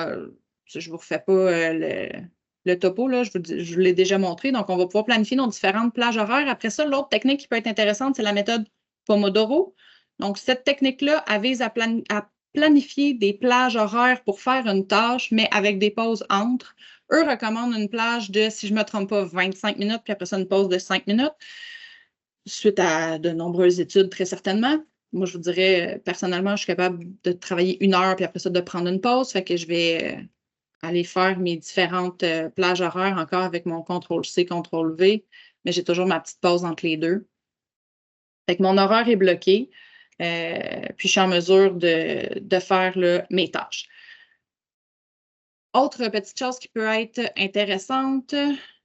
je ne vous refais pas le topo, là, je vous l'ai déjà montré. Donc, on va pouvoir planifier nos différentes plages horaires. Après ça, l'autre technique qui peut être intéressante, c'est la méthode Pomodoro. Donc, cette technique-là, elle vise à planifier des plages horaires pour faire une tâche, mais avec des pauses entre. Eux recommandent une plage de, si je ne me trompe pas, 25 minutes, puis après ça, une pause de 5 minutes, suite à de nombreuses études, très certainement. Moi, je vous dirais, personnellement, je suis capable de travailler 1 heure, puis après ça, de prendre une pause. Fait que je vais aller faire mes différentes plages horaires encore avec mon CTRL-C, CTRL-V, mais j'ai toujours ma petite pause entre les deux. Fait que mon horaire est bloqué, puis je suis en mesure de faire mes tâches. Autre petite chose qui peut être intéressante,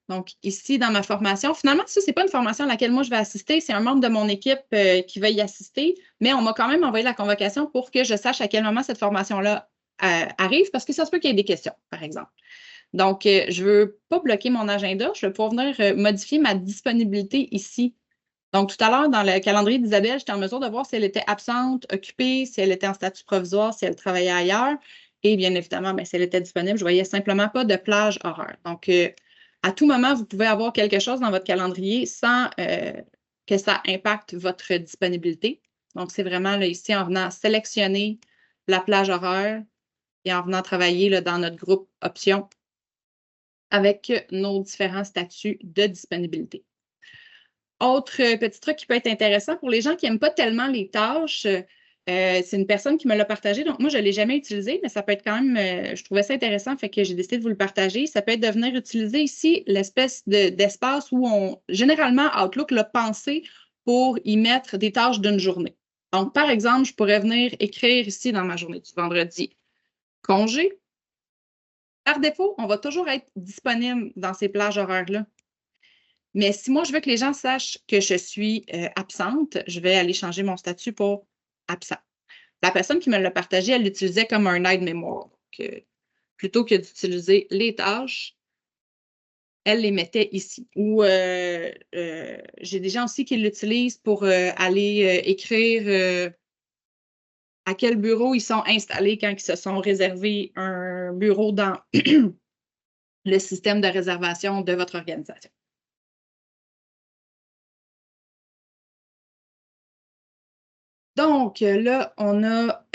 donc ici dans ma formation, finalement, ça, ce n'est pas une formation à laquelle moi je vais assister, c'est un membre de mon équipe qui va y assister, mais on m'a quand même envoyé la convocation pour que je sache à quel moment cette formation-là arrive, parce que ça se peut qu'il y ait des questions, par exemple. Donc, je ne veux pas bloquer mon agenda, je vais pouvoir venir modifier ma disponibilité ici Donc, tout à l'heure, dans le calendrier d'Isabelle, j'étais en mesure de voir si elle était absente, occupée, si elle était en statut provisoire, si elle travaillait ailleurs. Et bien évidemment, bien, si elle était disponible, je ne voyais simplement pas de plage horaire. Donc, à tout moment, vous pouvez avoir quelque chose dans votre calendrier sans que ça impacte votre disponibilité. Donc, c'est vraiment là, ici, en venant sélectionner la plage horaire et en venant travailler là, dans notre groupe options avec nos différents statuts de disponibilité. Autre petit truc qui peut être intéressant pour les gens qui n'aiment pas tellement les tâches, c'est une personne qui me l'a partagé. Donc, moi, je ne l'ai jamais utilisé, mais ça peut être quand même, je trouvais ça intéressant, fait que j'ai décidé de vous le partager. Ça peut être de venir utiliser ici l'espèce d'espace où généralement, Outlook l'a pensé pour y mettre des tâches d'une journée. Donc, par exemple, je pourrais venir écrire ici dans ma journée du vendredi congé. Par défaut, on va toujours être disponible dans ces plages horaires-là. Mais si moi, je veux que les gens sachent que je suis absente, je vais aller changer mon statut pour absent. La personne qui me l'a partagé, elle l'utilisait comme un aide-mémoire. Plutôt que d'utiliser les tâches, elle les mettait ici. Ou j'ai des gens aussi qui l'utilisent pour aller écrire à quel bureau ils sont installés quand ils se sont réservés un bureau dans le système de réservation de votre organisation. Donc, là, on a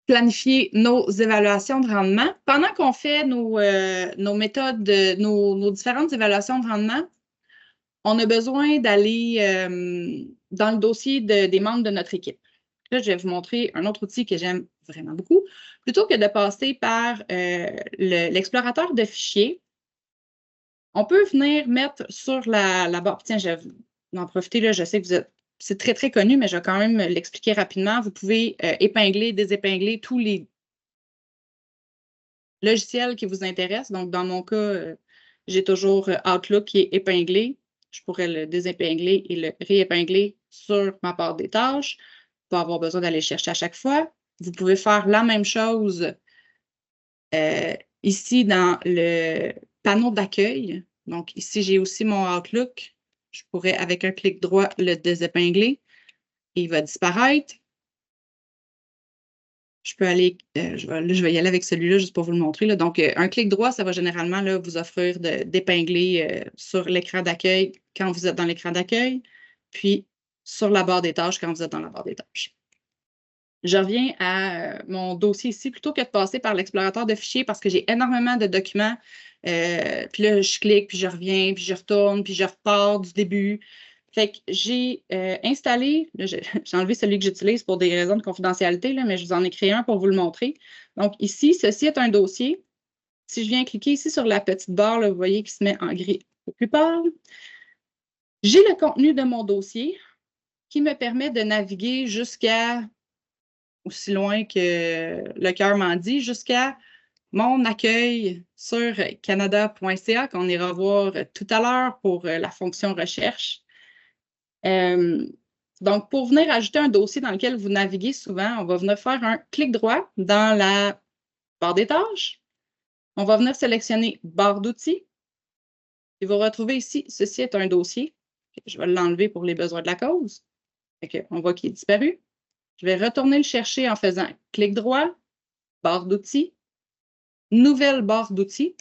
planifié nos évaluations de rendement. Pendant qu'on fait nos méthodes, nos différentes évaluations de rendement, on a besoin d'aller dans le dossier des membres de notre équipe. Là, je vais vous montrer un autre outil que j'aime vraiment beaucoup. Plutôt que de passer par l'explorateur de fichiers, on peut venir mettre sur la barre. Tiens, je vais en profiter, là, je sais que c'est très, très connu, mais je vais quand même l'expliquer rapidement. Vous pouvez épingler, désépingler tous les logiciels qui vous intéressent. Donc, dans mon cas, j'ai toujours Outlook qui est épinglé. Je pourrais le désépingler et le réépingler sur ma barre des tâches. Pas avoir besoin d'aller chercher à chaque fois. Vous pouvez faire la même chose ici dans le panneau d'accueil. Donc, ici, j'ai aussi mon Outlook. Je pourrais, avec un clic droit, le désépingler. Et il va disparaître. Je peux aller, je vais y aller avec celui-là juste pour vous le montrer. Là. Donc, un clic droit, ça va généralement là, vous offrir d'épingler sur l'écran d'accueil quand vous êtes dans l'écran d'accueil, puis sur la barre des tâches quand vous êtes dans la barre des tâches. Je reviens à mon dossier ici, plutôt que de passer par l'explorateur de fichiers parce que j'ai énormément de documents. Puis là, je clique, puis je reviens, puis je retourne, puis je repars du début. Fait que j'ai installé, j'ai enlevé celui que j'utilise pour des raisons de confidentialité, là, mais je vous en ai créé un pour vous le montrer. Donc ici, ceci est un dossier. Si je viens cliquer ici sur la petite barre, là, vous voyez qui se met en gris au plus pâle. J'ai le contenu de mon dossier qui me permet de naviguer jusqu'à aussi loin que le cœur m'en dit, jusqu'à mon accueil sur canada.ca qu'on ira voir tout à l'heure pour la fonction recherche. Donc, pour venir ajouter un dossier dans lequel vous naviguez souvent, on va venir faire un clic droit dans la barre des tâches. On va venir sélectionner barre d'outils. Et vous retrouvez ici, ceci est un dossier. Je vais l'enlever pour les besoins de la cause. On voit qu'il est disparu. Je vais retourner le chercher en faisant clic droit, barre d'outils, nouvelle barre d'outils.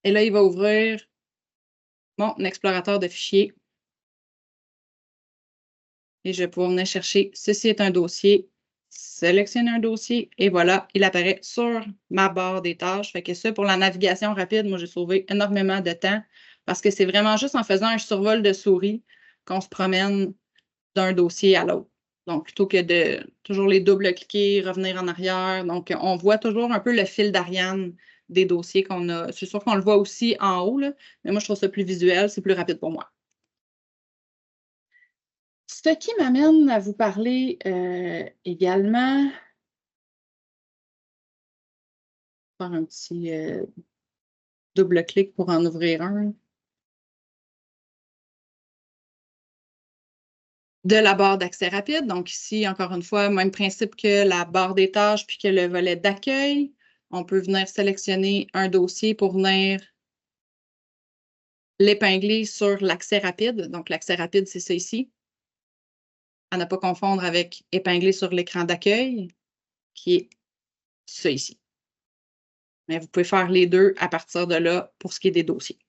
Et là, il va ouvrir mon explorateur de fichiers. Et je vais pouvoir venir chercher, ceci est un dossier, sélectionner un dossier, et voilà, il apparaît sur ma barre des tâches. Fait que ça, pour la navigation rapide, moi, j'ai sauvé énormément de temps parce que c'est vraiment juste en faisant un survol de souris qu'on se promène d'un dossier à l'autre. Donc, plutôt que de toujours les double-cliquer, revenir en arrière. Donc, on voit toujours un peu le fil d'Ariane des dossiers qu'on a. C'est sûr qu'on le voit aussi en haut, là, mais moi, je trouve ça plus visuel, c'est plus rapide pour moi. Ce qui m'amène à vous parler également, faire un petit double-clic pour en ouvrir un, de la barre d'accès rapide. Donc ici, encore une fois, même principe que la barre des tâches puis que le volet d'accueil. On peut venir sélectionner un dossier pour venir l'épingler sur l'accès rapide. Donc, l'accès rapide, c'est ça ici. À ne pas confondre avec épingler sur l'écran d'accueil, qui est ça ici. Mais vous pouvez faire les deux à partir de là pour ce qui est des dossiers.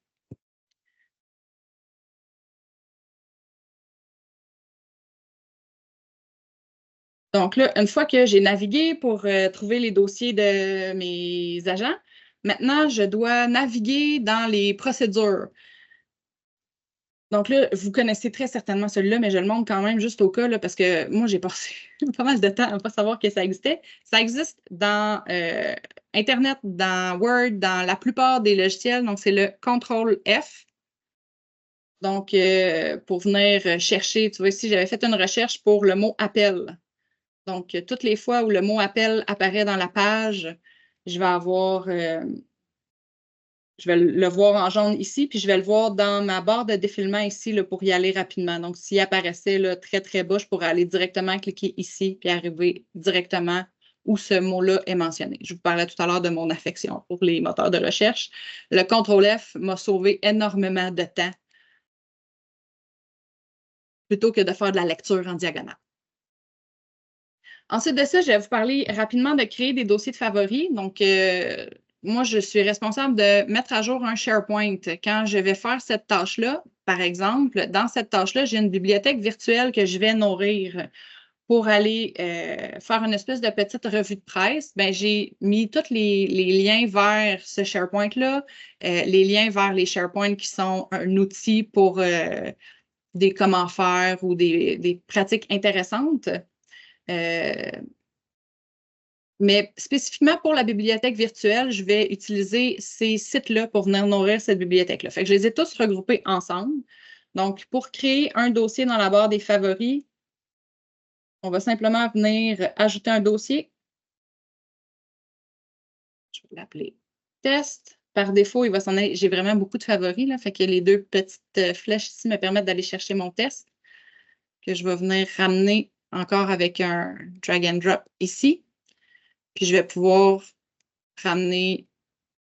Donc là, une fois que j'ai navigué pour trouver les dossiers de mes agents, maintenant, je dois naviguer dans les procédures. Donc là, vous connaissez très certainement celui-là, mais je le montre quand même juste au cas, là, parce que moi, j'ai passé pas mal de temps à ne pas savoir que ça existait. Ça existe dans Internet, dans Word, dans la plupart des logiciels. Donc, c'est le CTRL-F. Donc, pour venir chercher, tu vois ici, j'avais fait une recherche pour le mot « appel ». Donc, toutes les fois où le mot « appel » apparaît dans la page, je vais avoir... je vais le voir en jaune ici, puis je vais le voir dans ma barre de défilement ici là, pour y aller rapidement. Donc, s'il apparaissait là, très, très bas, je pourrais aller directement cliquer ici puis arriver directement où ce mot-là est mentionné. Je vous parlais tout à l'heure de mon affection pour les moteurs de recherche. Le CTRL-F m'a sauvé énormément de temps plutôt que de faire de la lecture en diagonale. Ensuite de ça, je vais vous parler rapidement de créer des dossiers de favoris. Donc, moi, je suis responsable de mettre à jour un SharePoint. Quand je vais faire cette tâche-là, par exemple, dans cette tâche-là, j'ai une bibliothèque virtuelle que je vais nourrir pour aller faire une espèce de petite revue de presse. Bien, j'ai mis tous les liens vers ce SharePoint-là, les liens vers les SharePoint qui sont un outil pour des comment faire ou des pratiques intéressantes. Mais spécifiquement pour la bibliothèque virtuelle, je vais utiliser ces sites-là pour venir nourrir cette bibliothèque-là. Fait que je les ai tous regroupés ensemble. Donc, pour créer un dossier dans la barre des favoris, on va simplement venir ajouter un dossier. Je vais l'appeler test. Par défaut, il va s'en aller. J'ai vraiment beaucoup de favoris, là. Fait que les deux petites flèches ici me permettent d'aller chercher mon test, que je vais venir ramener encore avec un drag and drop ici. Puis je vais pouvoir ramener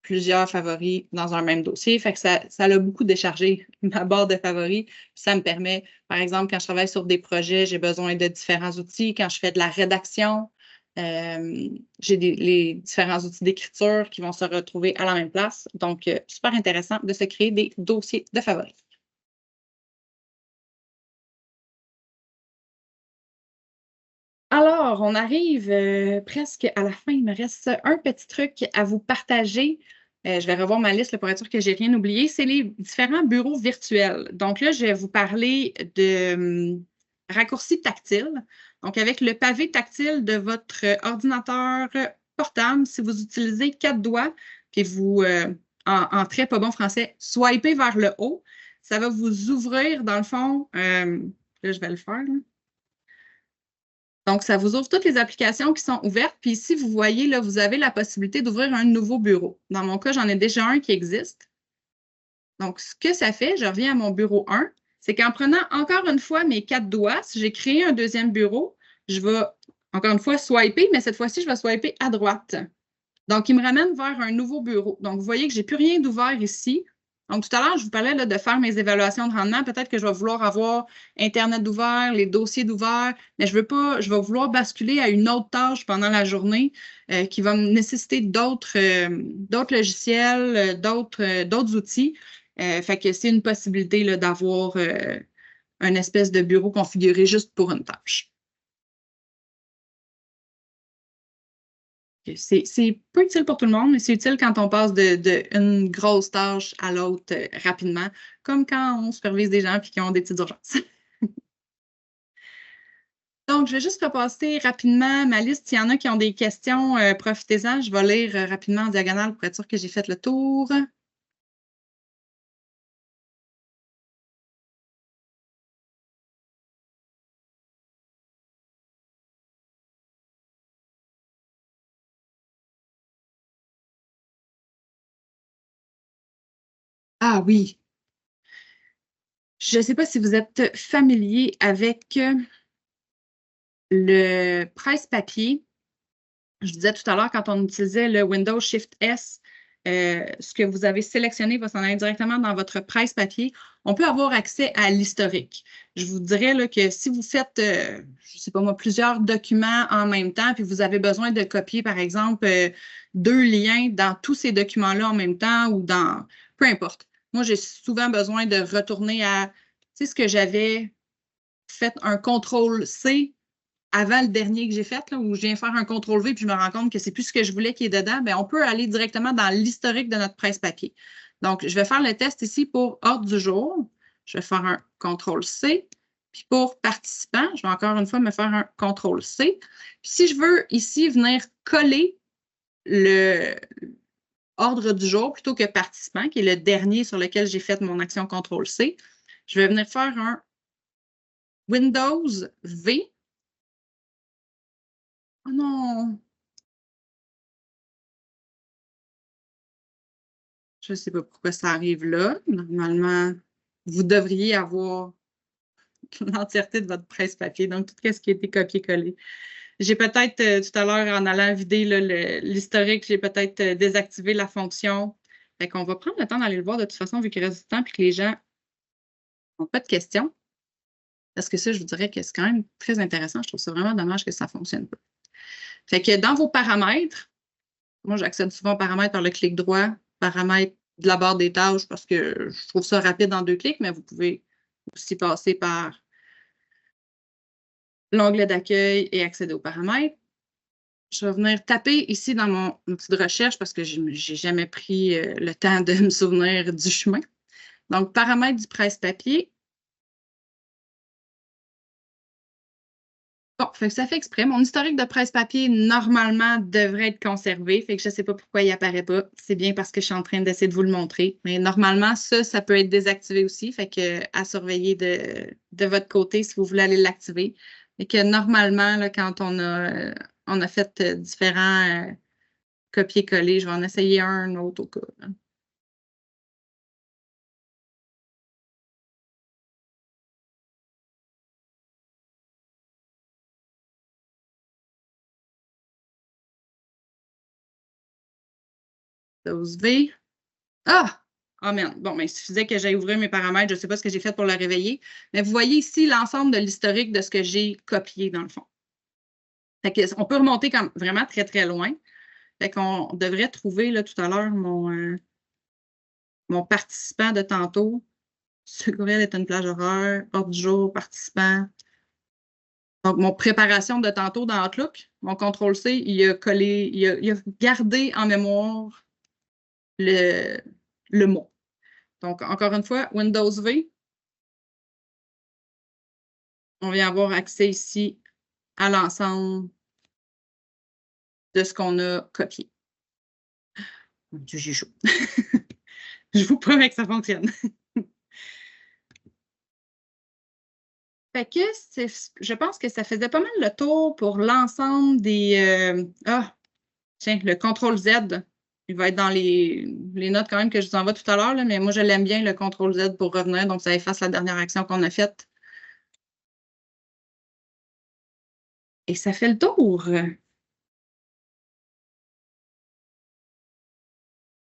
plusieurs favoris dans un même dossier. Fait que ça a beaucoup déchargé ma barre de favoris. Puis ça me permet, par exemple, quand je travaille sur des projets, j'ai besoin de différents outils. Quand je fais de la rédaction, j'ai les différents outils d'écriture qui vont se retrouver à la même place. Donc, super intéressant de se créer des dossiers de favoris. Alors, on arrive presque à la fin. Il me reste un petit truc à vous partager. Je vais revoir ma liste là, pour être sûr que je n'ai rien oublié. C'est les différents bureaux virtuels. Donc là, je vais vous parler de raccourcis tactiles. Donc, avec le pavé tactile de votre ordinateur portable, si vous utilisez 4 doigts, puis vous, en très pas bon français, swipez vers le haut, ça va vous ouvrir, dans le fond, là, je vais le faire, là. Donc, ça vous ouvre toutes les applications qui sont ouvertes. Puis ici, vous voyez, là, vous avez la possibilité d'ouvrir un nouveau bureau. Dans mon cas, j'en ai déjà un qui existe. Donc, ce que ça fait, je reviens à mon bureau 1, c'est qu'en prenant encore une fois mes 4 doigts, si j'ai créé un deuxième bureau, je vais encore une fois swiper, mais cette fois-ci, je vais swiper à droite. Donc, il me ramène vers un nouveau bureau. Donc, vous voyez que je n'ai plus rien d'ouvert ici. Donc, tout à l'heure, je vous parlais là, de faire mes évaluations de rendement. Peut-être que je vais vouloir avoir Internet d'ouvert, les dossiers d'ouvert, mais je vais vouloir basculer à une autre tâche pendant la journée qui va me nécessiter d'autres logiciels, d'autres outils. Fait que c'est une possibilité là, d'avoir un espèce de bureau configuré juste pour une tâche. C'est pas utile pour tout le monde, mais c'est utile quand on passe d'une grosse tâche à l'autre rapidement, comme quand on supervise des gens et qui ont des petites urgences. Donc, je vais juste repasser rapidement ma liste. S'il y en a qui ont des questions, profitez-en. Je vais lire rapidement en diagonale pour être sûr que j'ai fait le tour. Ah oui. Je ne sais pas si vous êtes familier avec le presse-papier. Je disais tout à l'heure, quand on utilisait le Windows Shift S, ce que vous avez sélectionné va s'en aller directement dans votre presse-papier. On peut avoir accès à l'historique. Je vous dirais là, que si vous faites, je ne sais pas moi, plusieurs documents en même temps, puis vous avez besoin de copier, par exemple, 2 liens dans tous ces documents-là en même temps ou dans... Peu importe. Moi, j'ai souvent besoin de retourner à, tu sais, ce que j'avais fait un CTRL-C avant le dernier que j'ai fait, là, où je viens faire un CTRL-V puis je me rends compte que c'est plus ce que je voulais qui est dedans, bien, on peut aller directement dans l'historique de notre presse-papier. Donc, je vais faire le test ici pour ordre du jour. Je vais faire un CTRL-C. Puis pour participant, je vais encore une fois me faire un CTRL-C. Puis si je veux ici venir coller le ordre du jour plutôt que participant, qui est le dernier sur lequel j'ai fait mon action CTRL-C, je vais venir faire un Windows-V. Oh non! Je ne sais pas pourquoi ça arrive là. Normalement, vous devriez avoir l'entièreté de votre presse-papier, donc tout ce qui a été copié-collé. J'ai peut-être, tout à l'heure, en allant vider l'historique, j'ai peut-être désactivé la fonction. Fait qu'on va prendre le temps d'aller le voir de toute façon, vu qu'il reste du temps et que les gens n'ont pas de questions. Parce que ça, je vous dirais que c'est quand même très intéressant. Je trouve ça vraiment dommage que ça ne fonctionne pas. Fait que dans vos paramètres, moi, j'accède souvent aux paramètres par le clic droit, paramètres de la barre des tâches parce que je trouve ça rapide en 2 clics, mais vous pouvez aussi passer par l'onglet d'accueil et accéder aux paramètres. Je vais venir taper ici dans mon outil de recherche parce que je n'ai jamais pris le temps de me souvenir du chemin. Donc, paramètres du presse-papier. Bon, fait que ça fait exprès. Mon historique de presse-papier, normalement, devrait être conservé. Fait que je ne sais pas pourquoi il n'apparaît pas. C'est bien parce que je suis en train d'essayer de vous le montrer. Mais normalement, ça peut être désactivé aussi. Fait que à surveiller de votre côté si vous voulez aller l'activer. Et que normalement, là, quand on a fait différents copier-coller, je vais en essayer un autre au cas. Là. Windows V. Ah! Oh merde. Bon, mais il suffisait que j'aille ouvrir mes paramètres. Je ne sais pas ce que j'ai fait pour le réveiller. Mais vous voyez ici l'ensemble de l'historique de ce que j'ai copié dans le fond. Fait que, on peut remonter comme vraiment très, très loin. Fait qu'on devrait trouver là, tout à l'heure mon participant de tantôt. Ce courriel est une plage horaire, ordre du jour, participant. Donc, mon préparation de tantôt dans Outlook, mon CTRL-C, il a collé, il a gardé en mémoire le mot. Donc, encore une fois, Windows V. On vient avoir accès ici à l'ensemble de ce qu'on a copié. Mon Dieu, j'ai chaud. Je vous promets que ça fonctionne. Fait que je pense que ça faisait pas mal le tour pour l'ensemble des... tiens, le CTRL-Z. Il va être dans les notes quand même que je vous envoie tout à l'heure, mais moi, je l'aime bien, le CTRL-Z pour revenir. Donc, ça efface la dernière action qu'on a faite. Et ça fait le tour.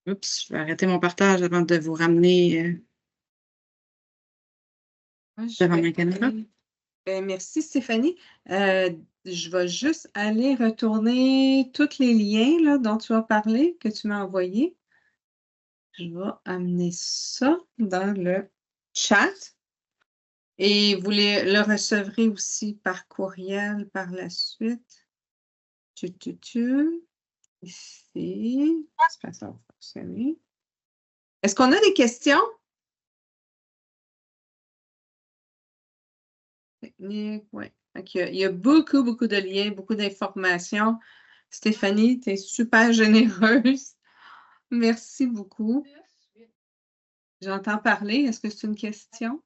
Oups, je vais arrêter mon partage avant de vous ramener devant ma caméra. Merci, Stéphanie. Je vais juste aller retourner tous les liens là, dont tu as parlé, que tu m'as envoyés. Je vais amener ça dans le chat. Et vous le recevrez aussi par courriel par la suite. Ici. J'espère que ça va fonctionner. Est-ce qu'on a des questions? Technique, oui. Il y a beaucoup, beaucoup de liens, beaucoup d'informations. Stéphanie, tu es super généreuse. Merci beaucoup. J'entends parler. Est-ce que c'est une question?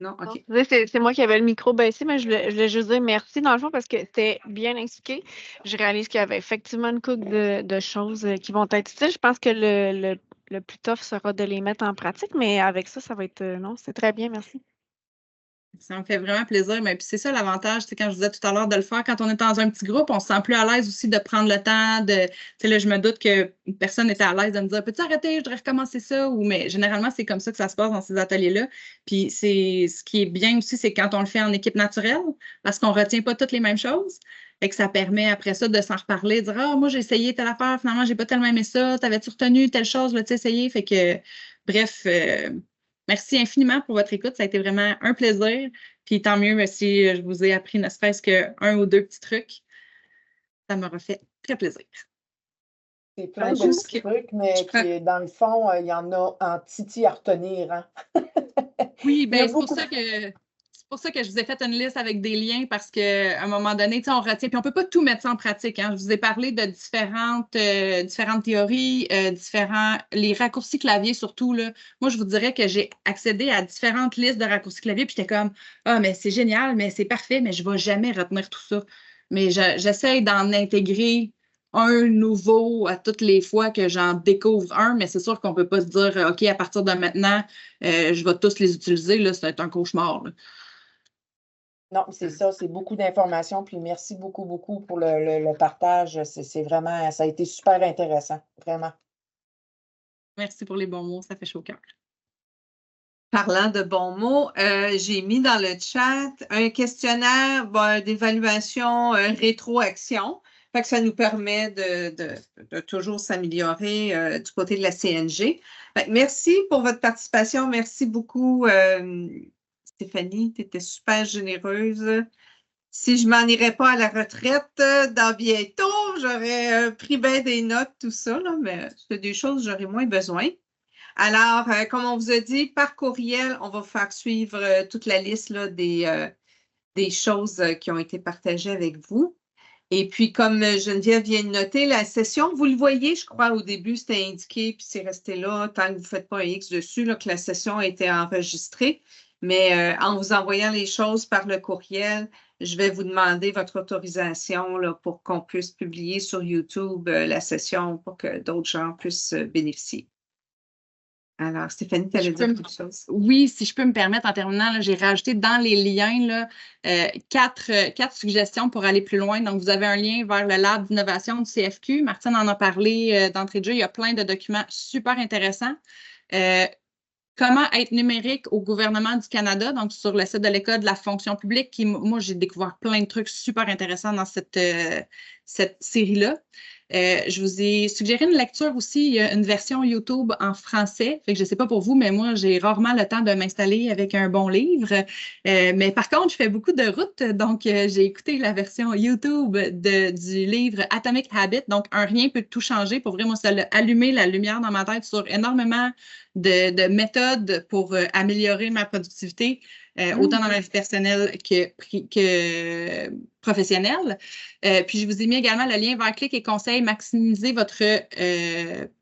Non, OK. C'est moi qui avais le micro baissé, mais je voulais juste dire merci dans le fond parce que c'était bien expliqué. Je réalise qu'il y avait effectivement une couple de choses qui vont être utiles. Je pense que le plus tough sera de les mettre en pratique, mais avec ça, ça va être... non, c'est très bien, merci. Ça me fait vraiment plaisir. Mais puis c'est ça l'avantage, quand je vous disais tout à l'heure de le faire, quand on est dans un petit groupe, on se sent plus à l'aise aussi de prendre le temps de. Tu sais, là, je me doute qu'une personne était à l'aise de me dire peux-tu arrêter, je voudrais recommencer ça? Mais généralement, c'est comme ça que ça se passe dans ces ateliers-là. Puis ce qui est bien aussi, c'est quand on le fait en équipe naturelle, parce qu'on ne retient pas toutes les mêmes choses. Et que ça permet après ça de s'en reparler, de dire ah, moi, j'ai essayé telle affaire, finalement, j'ai pas tellement aimé ça, t'avais-tu retenu telle chose, l'as-tu essayé? Fait que, bref. Merci infiniment pour votre écoute. Ça a été vraiment un plaisir. Puis tant mieux si je vous ai appris ne serait-ce qu'un ou deux petits trucs. Ça m'aura fait très plaisir. C'est plein de juste petits que- trucs, mais qui, dans le fond, il y en a en titi à retenir. Hein? Oui, Il y a bien, c'est pour ça que je vous ai fait une liste avec des liens parce qu'à un moment donné, on retient, puis on ne peut pas tout mettre ça en pratique. Hein. Je vous ai parlé de différentes théories, les raccourcis clavier surtout. Là. Moi, je vous dirais que j'ai accédé à différentes listes de raccourcis clavier, puis j'étais comme, ah, mais c'est génial, mais c'est parfait, mais je ne vais jamais retenir tout ça. Mais j'essaie d'en intégrer un nouveau à toutes les fois que j'en découvre un, mais c'est sûr qu'on ne peut pas se dire, OK, à partir de maintenant, je vais tous les utiliser, là, c'est un cauchemar. Là. Non, c'est ça, c'est beaucoup d'informations. Puis merci beaucoup, beaucoup pour le partage. C'est vraiment, ça a été super intéressant, vraiment. Merci pour les bons mots, ça fait chaud au cœur. Parlant de bons mots, j'ai mis dans le chat un questionnaire d'évaluation rétroaction. Fait que ça nous permet de toujours s'améliorer du côté de la CNG. Fait que merci pour votre participation. Merci beaucoup, Stéphanie. Tu étais super généreuse. Si je m'en irais pas à la retraite dans bientôt, j'aurais pris bien des notes, tout ça, là, mais c'est des choses que j'aurais moins besoin. Alors, comme on vous a dit, par courriel, on va vous faire suivre toute la liste là, des choses qui ont été partagées avec vous. Et puis, comme Geneviève vient de noter, la session, vous le voyez, je crois, au début, c'était indiqué, puis c'est resté là, tant que vous ne faites pas un X dessus, là, que la session a été enregistrée. Mais en vous envoyant les choses par le courriel, je vais vous demander votre autorisation là, pour qu'on puisse publier sur YouTube la session pour que d'autres gens puissent bénéficier. Alors, Stéphanie, tu allais dire quelque chose? Oui, si je peux me permettre, en terminant, j'ai rajouté dans les liens là, quatre suggestions pour aller plus loin. Donc, vous avez un lien vers le lab d'innovation du CFQ. Martine en a parlé d'entrée de jeu. Il y a plein de documents super intéressants. Comment être numérique au gouvernement du Canada, donc sur le site de l'École de la fonction publique, moi, j'ai découvert plein de trucs super intéressants dans cette série-là. Je vous ai suggéré une lecture aussi. Il y a une version YouTube en français. Fait que je ne sais pas pour vous, mais moi, j'ai rarement le temps de m'installer avec un bon livre. Mais par contre, je fais beaucoup de routes. Donc, j'ai écouté la version YouTube du livre Atomic Habit. Donc, un rien peut tout changer. Pour vraiment, ça a allumé la lumière dans ma tête sur énormément de méthodes pour améliorer ma productivité, autant dans la vie personnelle que professionnelle. Puis, je vous ai mis également le lien vers Clic et Conseils, maximiser votre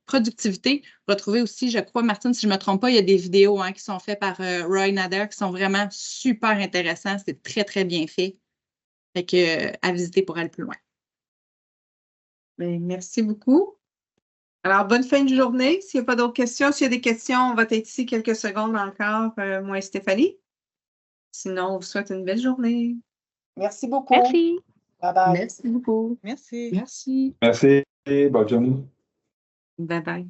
productivité. Retrouvez aussi, je crois, Martine, si je ne me trompe pas, il y a des vidéos qui sont faites par Roy Nader qui sont vraiment super intéressantes. C'est très, très bien fait. Fait que, à visiter pour aller plus loin. Bien, merci beaucoup. Alors, bonne fin de journée. S'il n'y a pas d'autres questions, s'il y a des questions, on va être ici quelques secondes encore, moi et Stéphanie. Sinon, on vous souhaite une belle journée. Merci beaucoup. Merci. Bye bye. Merci beaucoup. Merci. Merci. Merci. Bonne journée. Bye bye.